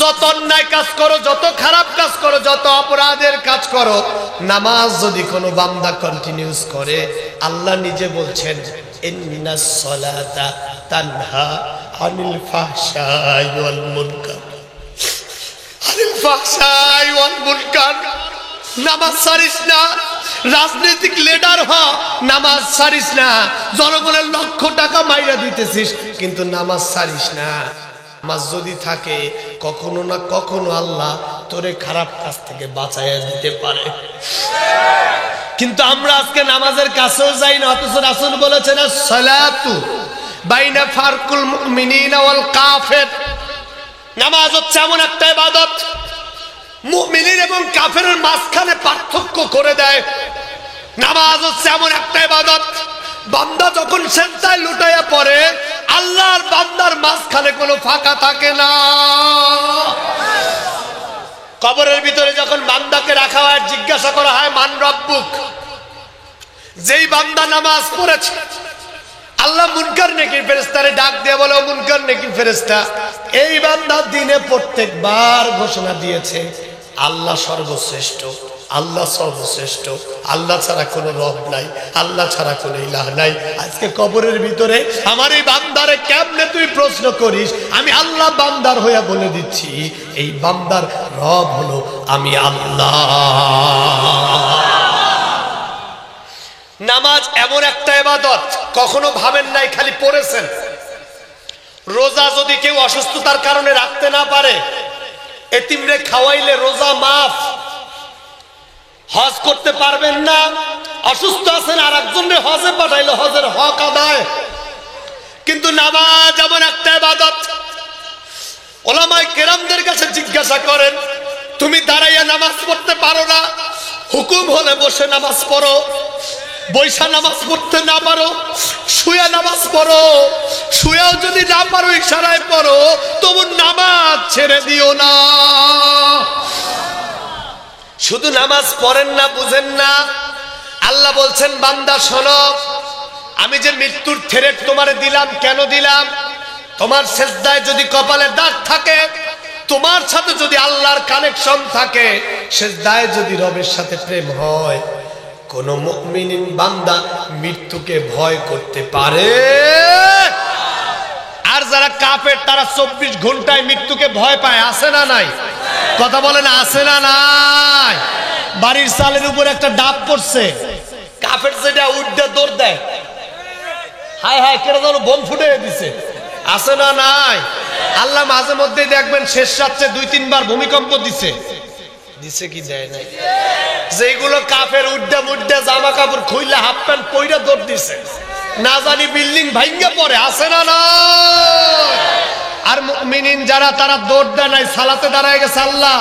যত অন্যায় কাজ করো, যত খারাপ কাজ করো, যত অপরাধের কাজ করো, নামাজ যদি কোনো বান্দা কন্টিনিউস করে, আল্লাহ নিজে বলছেন ইন্নাস সালাতা তানহা আনিল ফাহশাই ওয়াল মুনকার। আনিল ফাহশাই ওয়াল মুনকার। নামাজ ছাড়িস না। রাজনৈতিক লিডার হ, নামাজ ছাড়িস না। জনগণের লক্ষ টাকা মাইরা দিতেছিস কিন্তু নামাজ ছাড়িস না। নামাজ যদি থাকে কখনো না কখনো আল্লাহ তোরে খারাপ কাজ থেকে বাঁচাইয়া দিতে পারে। কিন্তু আমরা আজকে নামাজের কাছেও যাই না, অথচ রাসূল বলেছেন সালাতু বাইনা ফারকুল মুমিনিনা ওয়াল কাফির। নামাজ হচ্ছে এমন একটা ইবাদত মুমিন এবং কাফেরের মাঝখানে পার্থক্য করে দেয়। নামাজ হচ্ছে এমন একটা ইবাদত, বান্দা যখন সেজদায় লুটাইয়া পড়ে আল্লাহর বান্দার মাঝখানে কোনো ফাঁকা থাকে না। কবরের ভিতরে যখন বান্দাকে রাখা হয়, জিজ্ঞাসা করা হয় মান রব্বুক। যেই বান্দা নামাজ পড়েছে আল্লাহ মুনকার নেকির ফেরেশতারে ডাক দিয়ে বলে ও মুনকার নেকির ফেরেশতা, এই বান্দা দিনে প্রত্যেকবার ঘোষণা দিয়েছে আল্লাহ সর্বশ্রেষ্ঠ, আল্লাহ সর্বশ্রেষ্ঠ, আল্লাহ ছাড়া কোনো রব নাই, আল্লাহ ছাড়া কোনো ইলাহ নাই। আজকে কবরের ভিতরে আমার এই বান্দারে কেমনে তুই প্রশ্ন করিস? আমি আল্লাহ বান্দার হইয়া বলে দিচ্ছি এই বান্দার রব হলো আমি আল্লাহ। নামাজ এমন একটা ইবাদত, কখনো ভাবেন নাই খালি পড়েছেন। রোজা যদি কেউ অসুস্থতার কারণে রাখতে না পারে, এতিমরে খাওয়াইলে রোজা মাফ। হজ করতে পারবেন না, অসুস্থ আছেন, আর একজনের হজে পাঠাইলে হজের হক আদায়। কিন্তু নামাজ এমন একটা ইবাদত, উলামায়ে কেরামদের কাছে জিজ্ঞাসা করেন তুমি দাঁড়াইয়া নামাজ পড়তে পারো না, হুকুম হলে বসে নামাজ পড়ো। বৈশা নামাজ পড়তে না পারো, শুয়ে নামাজ পড়ো। শুয়েও যদি না পারো ইশারায় পড়ো, তবু নামাজ ছেড়ে দিও না। শুধু নামাজ পড়েন না, বুঝেন না। আল্লাহ বলছেন বান্দা শোনো, আমি যে মৃত্যুর থ্রেট তোমারে দিলাম, কেন দিলাম? তোমার সেজদায় যদি কপালে দাগ থাকে, তোমার সাথে যদি আল্লাহর কানেকশন থাকে, সেজদায় যদি রবের সাথে প্রেম হয়, কোন মুমিন বান্দা মৃত্যুকে ভয় করতে পারে। আর যারা কাফের তারা 24 ঘন্টায় মৃত্যুকে ভয় পায়, আছে না নাই? কথা বলেন আছে না নাই? বাড়ির চালের উপর একটা ডাব পড়ছে, কাফের সেটা উঠে দৌড় দেয়, হায় হায় কেটে যেন বোম ফুটে দিছে, আছে না নাই? আল্লাহ মাঝে মধ্যে দেখবেন শেষ রাত্রে 2-3 বার ভূমিকম্প দিছে, দিছে কি দেয় নাই? যেগুলো কাফের উড্ডা মুড্ডা জামা কাপড় খুইলা হাফ প্যান্ট পইরা দৌড় দিছে, না জানি বিল্ডিং ভাঙ্গা পড়ে, আছে না না? আর মুমিনিন যারা তারা দৌড় দেয় নাই, সালাতে দাঁড়ায় গেছে, আল্লাহ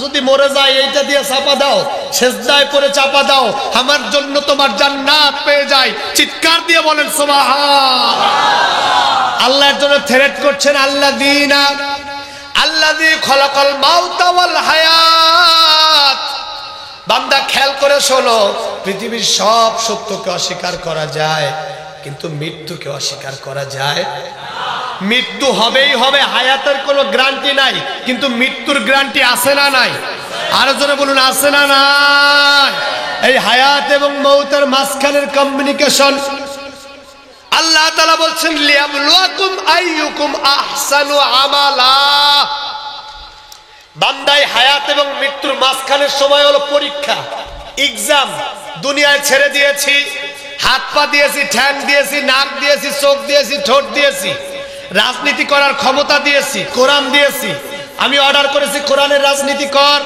যদি মরে যায় এইটা দিয়ে চাপা দাও, সেজদায় পড়ে চাপা দাও, আমার জন্য তোমার জান্নাত পেয়ে যায়। চিৎকার দিয়ে বলেন সুবহান। আল্লাহর জন্য থ্রেট করছেন আল্লাযীনা আল্লাযী খলাকাল মাউতা ওয়াল হায়াত। বান্দা খেয়াল করে শোনো, পৃথিবীর সব সত্যকে অস্বীকার করা যায়, কিন্তু মৃত্যুকে অস্বীকার করা যায়। মৃত্যু হবেই হবে, হায়াতের কোনো গ্যারান্টি নাই, কিন্তু মৃত্যুর গ্যারান্টি আছে না নাই? আরো জোরে বলুন আছে না নাই? এই হায়াত এবং মৌতের মাঝখানের কমিউনিকেশন আল্লাহ তাআলা বলছেন লিয়াবলুয়াকুম আইয়ুকুম আহসানু আমালা। বান্দাই হায়াত এবং মৃত্যুর মাঝখানের সময় হলো পরীক্ষা। এক্সাম দুনিয়ায় ছেড়ে দিয়েছি, হাত পা দিয়েছি, ঠ্যাং দিয়েছি, নাক দিয়েছি, চোখ দিয়েছি, ঠোঁট দিয়েছি, রাজনীতি করার ক্ষমতা দিয়েছি, কোরআন দিয়েছি, আমি অর্ডার করেছি কোরআনের রাজনীতি কর।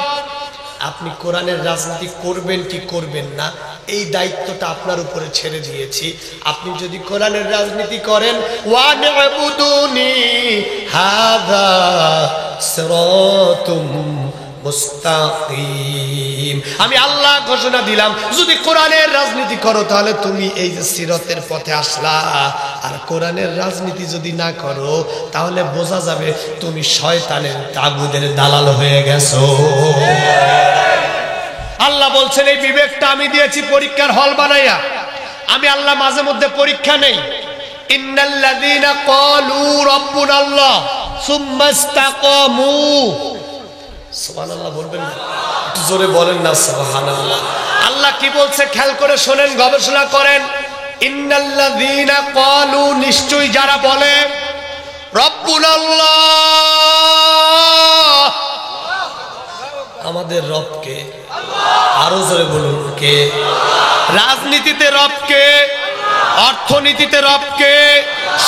আপনি কোরআনের রাজনীতি করবেন কি করবেন না এই দায়িত্বটা আপনার উপরে ছেড়ে দিয়েছি। আপনি যদি কোরআনের রাজনীতি করেন, ওয়ানবুদুনি হাযা সিরাতুম মুস্তাকিম, আমি আল্লাহ ঘোষণা দিলাম যদি কোরআনের রাজনীতি করো তাহলে তুমি এই যে সিরাতের পথে আসলা। আর কোরআনের রাজনীতি যদি না করো তাহলে বোঝা যাবে তুমি শয়তানের তাগুদের দালাল হয়ে গেছো। আল্লাহ বলছেন এই বিবেকটা আমি দিয়েছি পরীক্ষার হল বানাইয়া। আমি আল্লাহ মাঝে মধ্যে পরীক্ষা নেই। ইন্নাল্লাযীনা ক্বালু রাব্বুনাল্লাহ সুম্মা ইসতাকামু, সুবহানাল্লাহ বলবেন না? একটু জোরে বলেন না সুবহানাল্লাহ। আল্লাহ কি বলছে খেয়াল করে শোনেন, গবেষণা করেন। ইন্নাল্লাযীনা ক্বালু, নিশ্চয়ই যারা বলে রাব্বুনাল্লাহ, আমাদের রবকে, আরো জোরে বলুন কে? রাজনীতিতে রবকে, অর্থনীতিতে রবকে,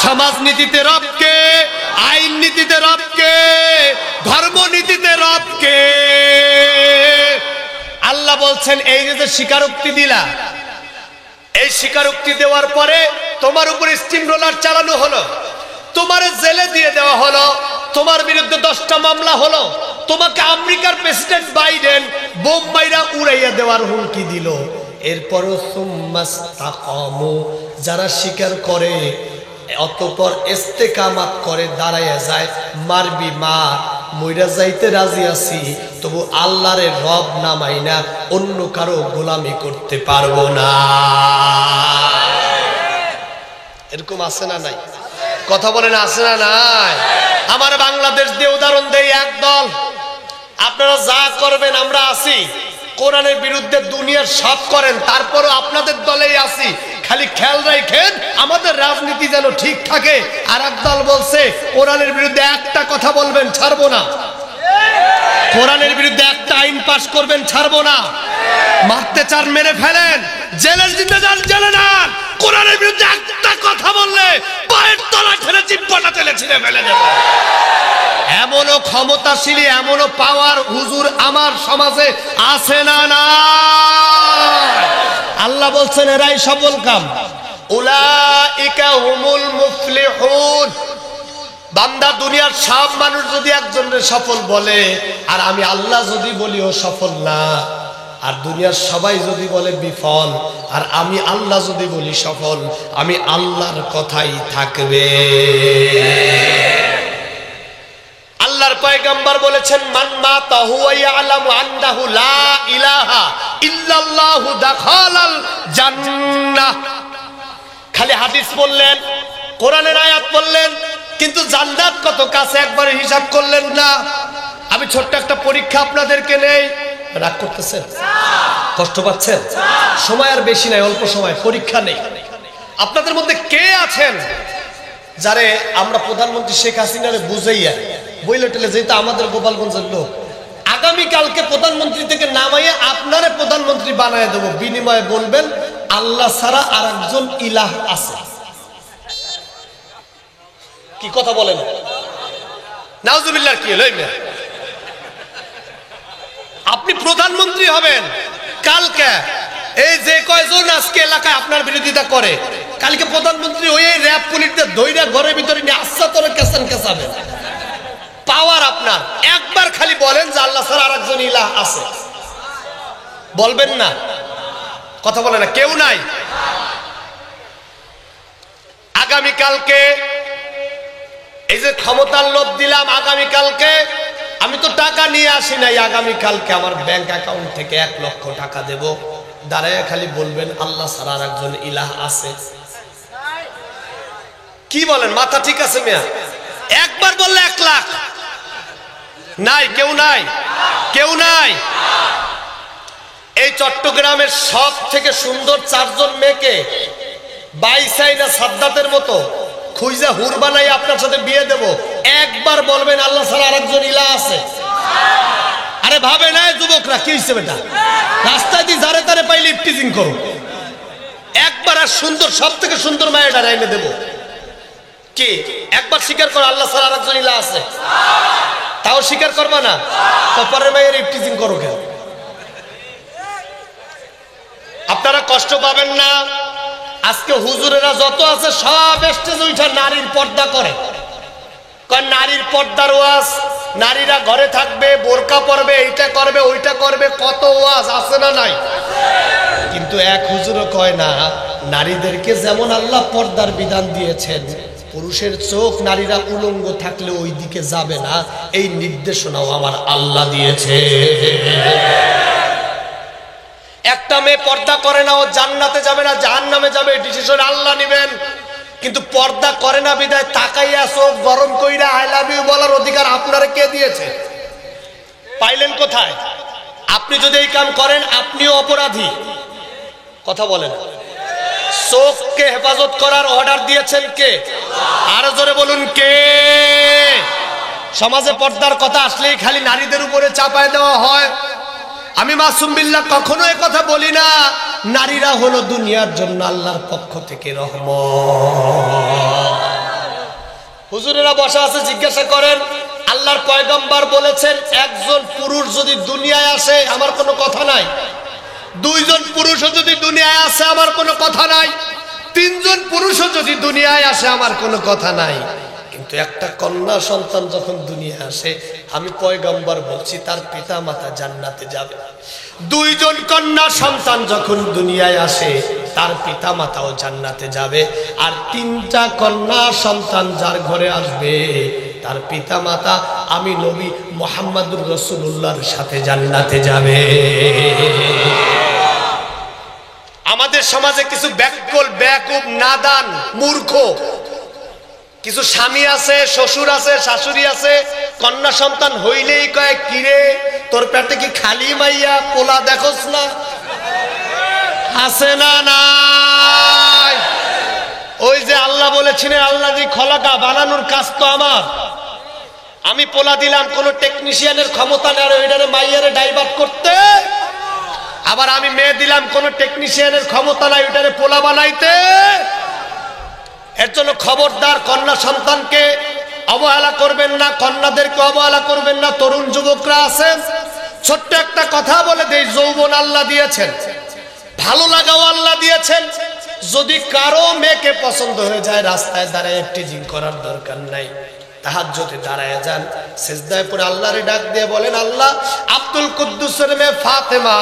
সমাজনীতিতে রবকে, আইন নীতিতে রবকে, ধর্মনীতিতে রবকে। আল্লাহ বলছেন এই যে স্বীকারোক্তি দিলা, এই স্বীকারোক্তি দেওয়ার পরে তোমার উপরে স্টিম রোলার চালানো হলো, তোমার জেলে দিয়ে দেওয়া হলো, তোমার বিরুদ্ধে 10টা মামলা হলো, তোমাকে আমেরিকার প্রেসিডেন্ট বাইডেন বোম মাইরা উড়াইয়া দেওয়ার হুমকি দিল। এরপরও সুম্মাস্তাকামু, যারা স্বীকার করে অতঃপর ইস্তেকামাত করে দাঁড়াইয়া যায়, মারবি মার, মইরা যাইতে রাজি আছি, তবু আল্লাহরে রব না মাইনা অন্য কারো গোলামি করতে পারবো না। এরকম আছে না নাই? কথা বলেন আছে না নাই? আমার বাংলাদেশ দিয়ে উদাহরণ দেই, একদল আপনারা যা করবেন আমরা আছি, কোরআনের বিরুদ্ধে দুনিয়ার সব করেন, তারপরও আপনাদের দলেই আছি, খালি খেয়াল রাখেন আমাদের রাজনীতি যেন ঠিক থাকে। আর একদল বলছে কোরআনের বিরুদ্ধে একটা কথা বলবেন ছাড়বো না, কোরআনের বিরুদ্ধে একটা আইন পাশ করবেন ছাড়বো না, মারতে চান মেরে ফেলেন, জেলের জিন্দা যান জেলে নেন, কোরআনের বিরুদ্ধে একটা কথা বললে পায়ের তলা ঠেলে চিপ্পাটা ঠেলে ছিঁড়ে ফেলে দেব। এমনও ক্ষমতাশীলী, এমনও পাওয়ার হুজুর আমার সমাজে আছে না না? আল্লাহ বলছেন এরাই সফল কাম, উলাইকা হুমুল মুফলিহুন। বান্দা দুনিয়ার সব মানুষ যদি একজনের সফল বলে আর আমি আল্লাহ যদি বলি ও সফল না, আর দুনিয়ার সবাই যদি বলে বিফল আর আমি আল্লাহ যদি বলি সফল, আমি আল্লাহর কথাই থাকবে। আল্লাহর পয়গম্বর বলেছেন মান মাতা হুয়া ইয়ালামু আন্নাহু লা ইলাহা ইল্লাল্লাহু দাখালাল জান্নাহ। খালি হাদিস বললেন, কোরআনের আয়াত বললেন, কিন্তু জান্নাত কত কাছে একবার হিসাব করলেন না। আমি ছোট্ট একটা পরীক্ষা আপনাদেরকে নেই। রাগ করতেছেন? কষ্ট পাচ্ছেন? সময় আর বেশি নাই, অল্প সময়, পরীক্ষা নেই। আপনাদের মধ্যে কে আছেন যারে আমরা প্রধানমন্ত্রী শেখ হাসিনারে বুঝাইয়া বইলে টেলে, যেহেতু আমাদের গোপালগঞ্জের লোক, আগামীকালকে প্রধানমন্ত্রী থেকে নামাইয়া আপনারে প্রধানমন্ত্রী বানায় দেবো, বিনিময়ে বলবেন আল্লাহ ছাড়া আর একজন ইলাহ আছে। কি কথা বলেন? নাউজুবিল্লাহ। কি হলো? আপনি প্রধানমন্ত্রী হবেন কালকে, এই যে কয়জন আজকে এলাকায় আপনার বিরোধিতা করে, কালকে প্রধানমন্ত্রী হয়ে র‍্যাব পুলিশদের ধইরা ঘরের ভিতরে নিয়ে আচ্ছা তোরে কেসান কেসাবেন। পাওয়ার আপনার। একবার খালি বলেন যে আল্লাহ ছাড়া আরেকজন ইলাহ আছে, বলবেন না? কথা বলে না, কেউ নাই। আগামীকালকে এই যে ক্ষমতার লোভ দিলাম, আগামীকালকে আমি তো টাকা নিয়ে আসি নাই, আগামীকালকে আমার ব্যাংক অ্যাকাউন্ট থেকে 1 লক্ষ টাকা দেব, দাঁড়ায় খালি বলবেন আল্লাহ ছাড়া আর একজন ইলাহ আছে। কি বলেন? মাথা ঠিক আছে মিয়া? একবার বললে 1 লাখ। নাই, কেউ নাই, কেউ নাই। এই চট্টগ্রামের সব থেকে সুন্দর 4 জন মেয়েকে বাইসাইনা সাদ্দাতের মতো খুঁজা হুর বানাই আপনার সাথে বিয়ে দেব, একবার বলবেন আল্লাহ ছাড়া আরেকজন ইলাহ আছে? আরে ভাবে না যুবকরা কি হইছে বেটা, রাস্তায় দিয়ে যারে তারে পাইলে ইফটিজিং করো, একবার আর সুন্দর সব থেকে সুন্দর মায়েরা এনে দেব। কি একবার স্বীকার করো আল্লাহ ছাড়া আরেকজন ইলাহ আছে, তাও স্বীকার করবা না, তো পরের মায়ের ইফটিজিং করো কেন? আপনারা কষ্ট পাবেন না। আজকে হুজুরেরা যত আছে সব স্টেজে উঠা নারীর পর্দা করে, নারীর পর্দার ওয়াজ, নারীরা ঘরে থাকবে, বোরকা পরবে, এইটা করবে ওইটা করবে, কত ওয়াজ আছে না নাই? কিন্তু এক হুজুরও কয় না নারীদেরকে যেমন আল্লাহ পর্দার বিধান দিয়েছেন, পুরুষের চোখ নারীরা উলঙ্গ থাকলে ওই দিকে যাবে না, এই নির্দেশনাও আমার আল্লাহ দিয়েছে। একটা মেয়ে পর্দা করে না ও জান্নাতে যাবে না জাহান্নামে যাবে, ডিসিশন আল্লাহ নেবেন। কিন্তু পর্দা করে না বিদায় তাকাইয়া চোখ গরম কইরা আই লাভ ইউ বলার অধিকার আপনারা কে দিয়েছে? পাইলেন কোথায়? আপনি যদি এই কাম করেন আপনিও অপরাধী। কথা বলেন। চোখকে হেফাজত করার অর্ডার দিয়েছেন কে? আরো জোরে বলুন কে? সমাজে পর্দার কথা আসলেই খালি নারীদের উপরে চাপায় দেওয়া হয়। আমি মাসুম বিল্লাহ কখনো এ কথা বলি না। নারীরা হলো দুনিয়ার জন্য আল্লাহর পক্ষ থেকে রহমত। হুজুরেরা বসা আছে, জিজ্ঞাসা করেন আল্লাহর পয়গম্বর বলেছেন একজন পুরুষ যদি দুনিয়ায় আসে আমার কোনো কথা নাই, দুইজন পুরুষও যদি দুনিয়ায় আসে আমার কোনো কথা নাই, তিনজন পুরুষও যদি দুনিয়ায় আসে আমার কোনো কথা নাই, কিন্তু একটা কন্যা সন্তান যখন দুনিয়ায় আসে আমি পয়গম্বর বলছি তার পিতা মাতা জান্নাতে যাবে। দুইজন কন্যা সন্তান যখন দুনিয়ায় আসে তার পিতা মাতাও জান্নাতে যাবে, আর তিনটা কন্যা সন্তান যার ঘরে আসবে তার পিতা মাতা আমি নবী মুহাম্মদুর রাসূলুল্লাহর সাথে জান্নাতে যাবে। আমাদের সমাজে কিছু ব্যাককল, বেয়াকুব, নাদান, মূর্খ কিছু স্বামী আছে, শ্বশুর আছে, শাশুড়ি আছে, কন্যা সন্তান হইলেই কয় কিরে তোর পেটে কি খালি মাইয়া পোলা দেখোস না? আছে না নাই? ওই যে আল্লাহ বলেছিলেন আল্লাহ যে খলাকা বানানোর কাজ তো আমার, আমি পোলা দিলাম, কোন টেকনিশিয়ানের ক্ষমতা নেই ওইটারে মাইয়ারে ডাইভার্ট করতে। আবার আমি মেয়ে দিলাম, কোন টেকনিশিয়ানের ক্ষমতা নাই ওইটারে পোলা বানাইতে। এর জন্য খবরদার কন্যা সন্তানকে অবহেলা করবেন না, কন্যাদেরকে অবহেলা করবেন না। তরুণ যুবকরা আছেন, ছোট্ট একটা কথা বলে দেই, যৌবন আল্লাহ দিয়েছেন, ভালো লাগাও আল্লাহ দিয়েছেন। যদি কারো মেয়েকে পছন্দ হয়ে যায় রাস্তায় দাঁড়ায় টিজিং করার দরকার নাই, তাহাজ্জুদে দাঁড়ায় যান, সিজদায় পড়ে আল্লাহরে ডাক দিয়ে বলেন আল্লাহ আব্দুল কুদ্দুসের মেয়ে ফাতেমা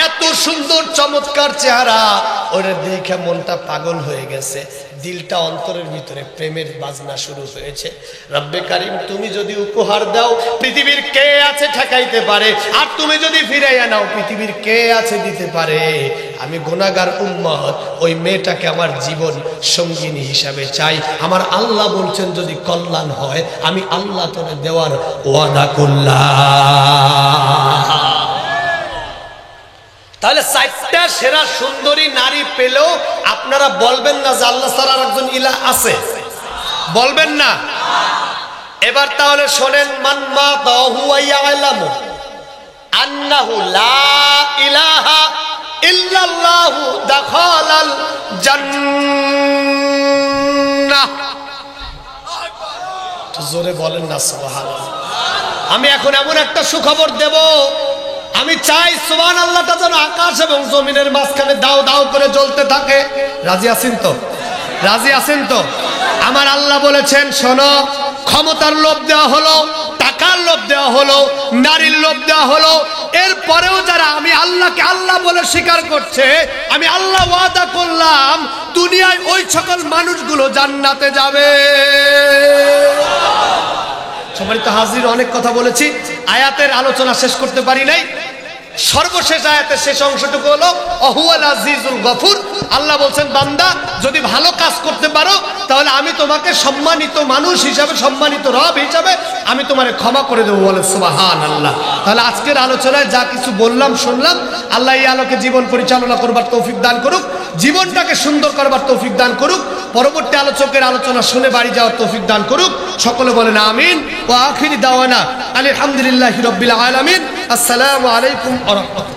এত সুন্দর চমৎকার চেহারা, ওরে দেখে মনটা পাগল হয়ে গেছে, দিলটা অন্তরের ভিতরে প্রেমের বাজনা শুরু হয়েছে। রব্বে কারিম তুমি যদি উপহার দাও পৃথিবীর কে আছে ঠেকাইতে পারে, আর তুমি যদি ফিরাইয়া নাও পৃথিবীর কে আছে দিতে পারে। আমি গুনাহগার উম্মত, ওই মেয়েটাকে আমার জীবন সঙ্গিনী হিসাবে চাই। আমার আল্লাহ বলছেন যদি কল্যাণ হয় আমি আল্লাহ তোরে দেওয়ার ওয়াদা করলাম। তাহলে চারটা সেরা সুন্দরী নারী পেলেও আপনারা বলবেন না যে আল্লাহ ছাড়া আরেকজন ইলাহ আছে? বলবেন না? এবার তাহলে শোনেন, মান মাতা হুয়া ইয়ালামু আন্নাহু লা ইলাহা ইল্লাল্লাহু দাখালাল জান্নাহ। জোরে বলেন না সুবহানাল্লাহ। আমি এখন এমন একটা সুখবর দেব, আমি চাই সুবহানাল্লাহটা যেন আকাশ এবং জমিনের মাঝখানে দাও দাও করে জ্বলতে থাকে। রাজি আছেন তো? রাজি আছেন তো? আমার আল্লাহ বলেছেন শোনো, ক্ষমতার লোভ দেওয়া হলো, টাকার লোভ দেওয়া হলো, নারীর লোভ দেওয়া হলো, এরপরেও যারা আমি আল্লাহকে আল্লাহ বলে স্বীকার করছে, আমি আল্লাহ ওয়াদা করলাম দুনিয়ায় ওই সকল মানুষগুলো জান্নাতে যাবে। সম্মানিত হাজির, অনেক কথা বলেছি, আয়াতের আলোচনা শেষ করতে পারি নাই। সর্বশেষ আয়াতের শেষ অংশটুকু হলো অহুয়াল আজিজুল গফুর। আল্লাহ বলছেন বান্দা যদি ভালো কাজ করতে পারো তাহলে আমি তোমাকে সম্মানিত মানুষ হিসাবে, সম্মানিত রব হিসাবে আমি তোমারে ক্ষমা করে দেবো। বলে সুবহানাল্লাহ। তাহলে আজকের আলোচনায় যা কিছু বললাম শুনলাম আল্লাহ এই আলোকে জীবন পরিচালনা করবার তৌফিক দান করুক, জীবনটাকে সুন্দর করবার তৌফিক দান করুক, পরবর্তী আলোচকের আলোচনা শুনে বাড়ি যাওয়ার তৌফিক দান করুক। সকলে বলেন আমিন। ওয়া আখিরি দাওয়ানা আলহামদুলিল্লাহি রাব্বিল আলামিন। আসসালামু আলাইকুম ওয়া রাহমাতুল্লাহ।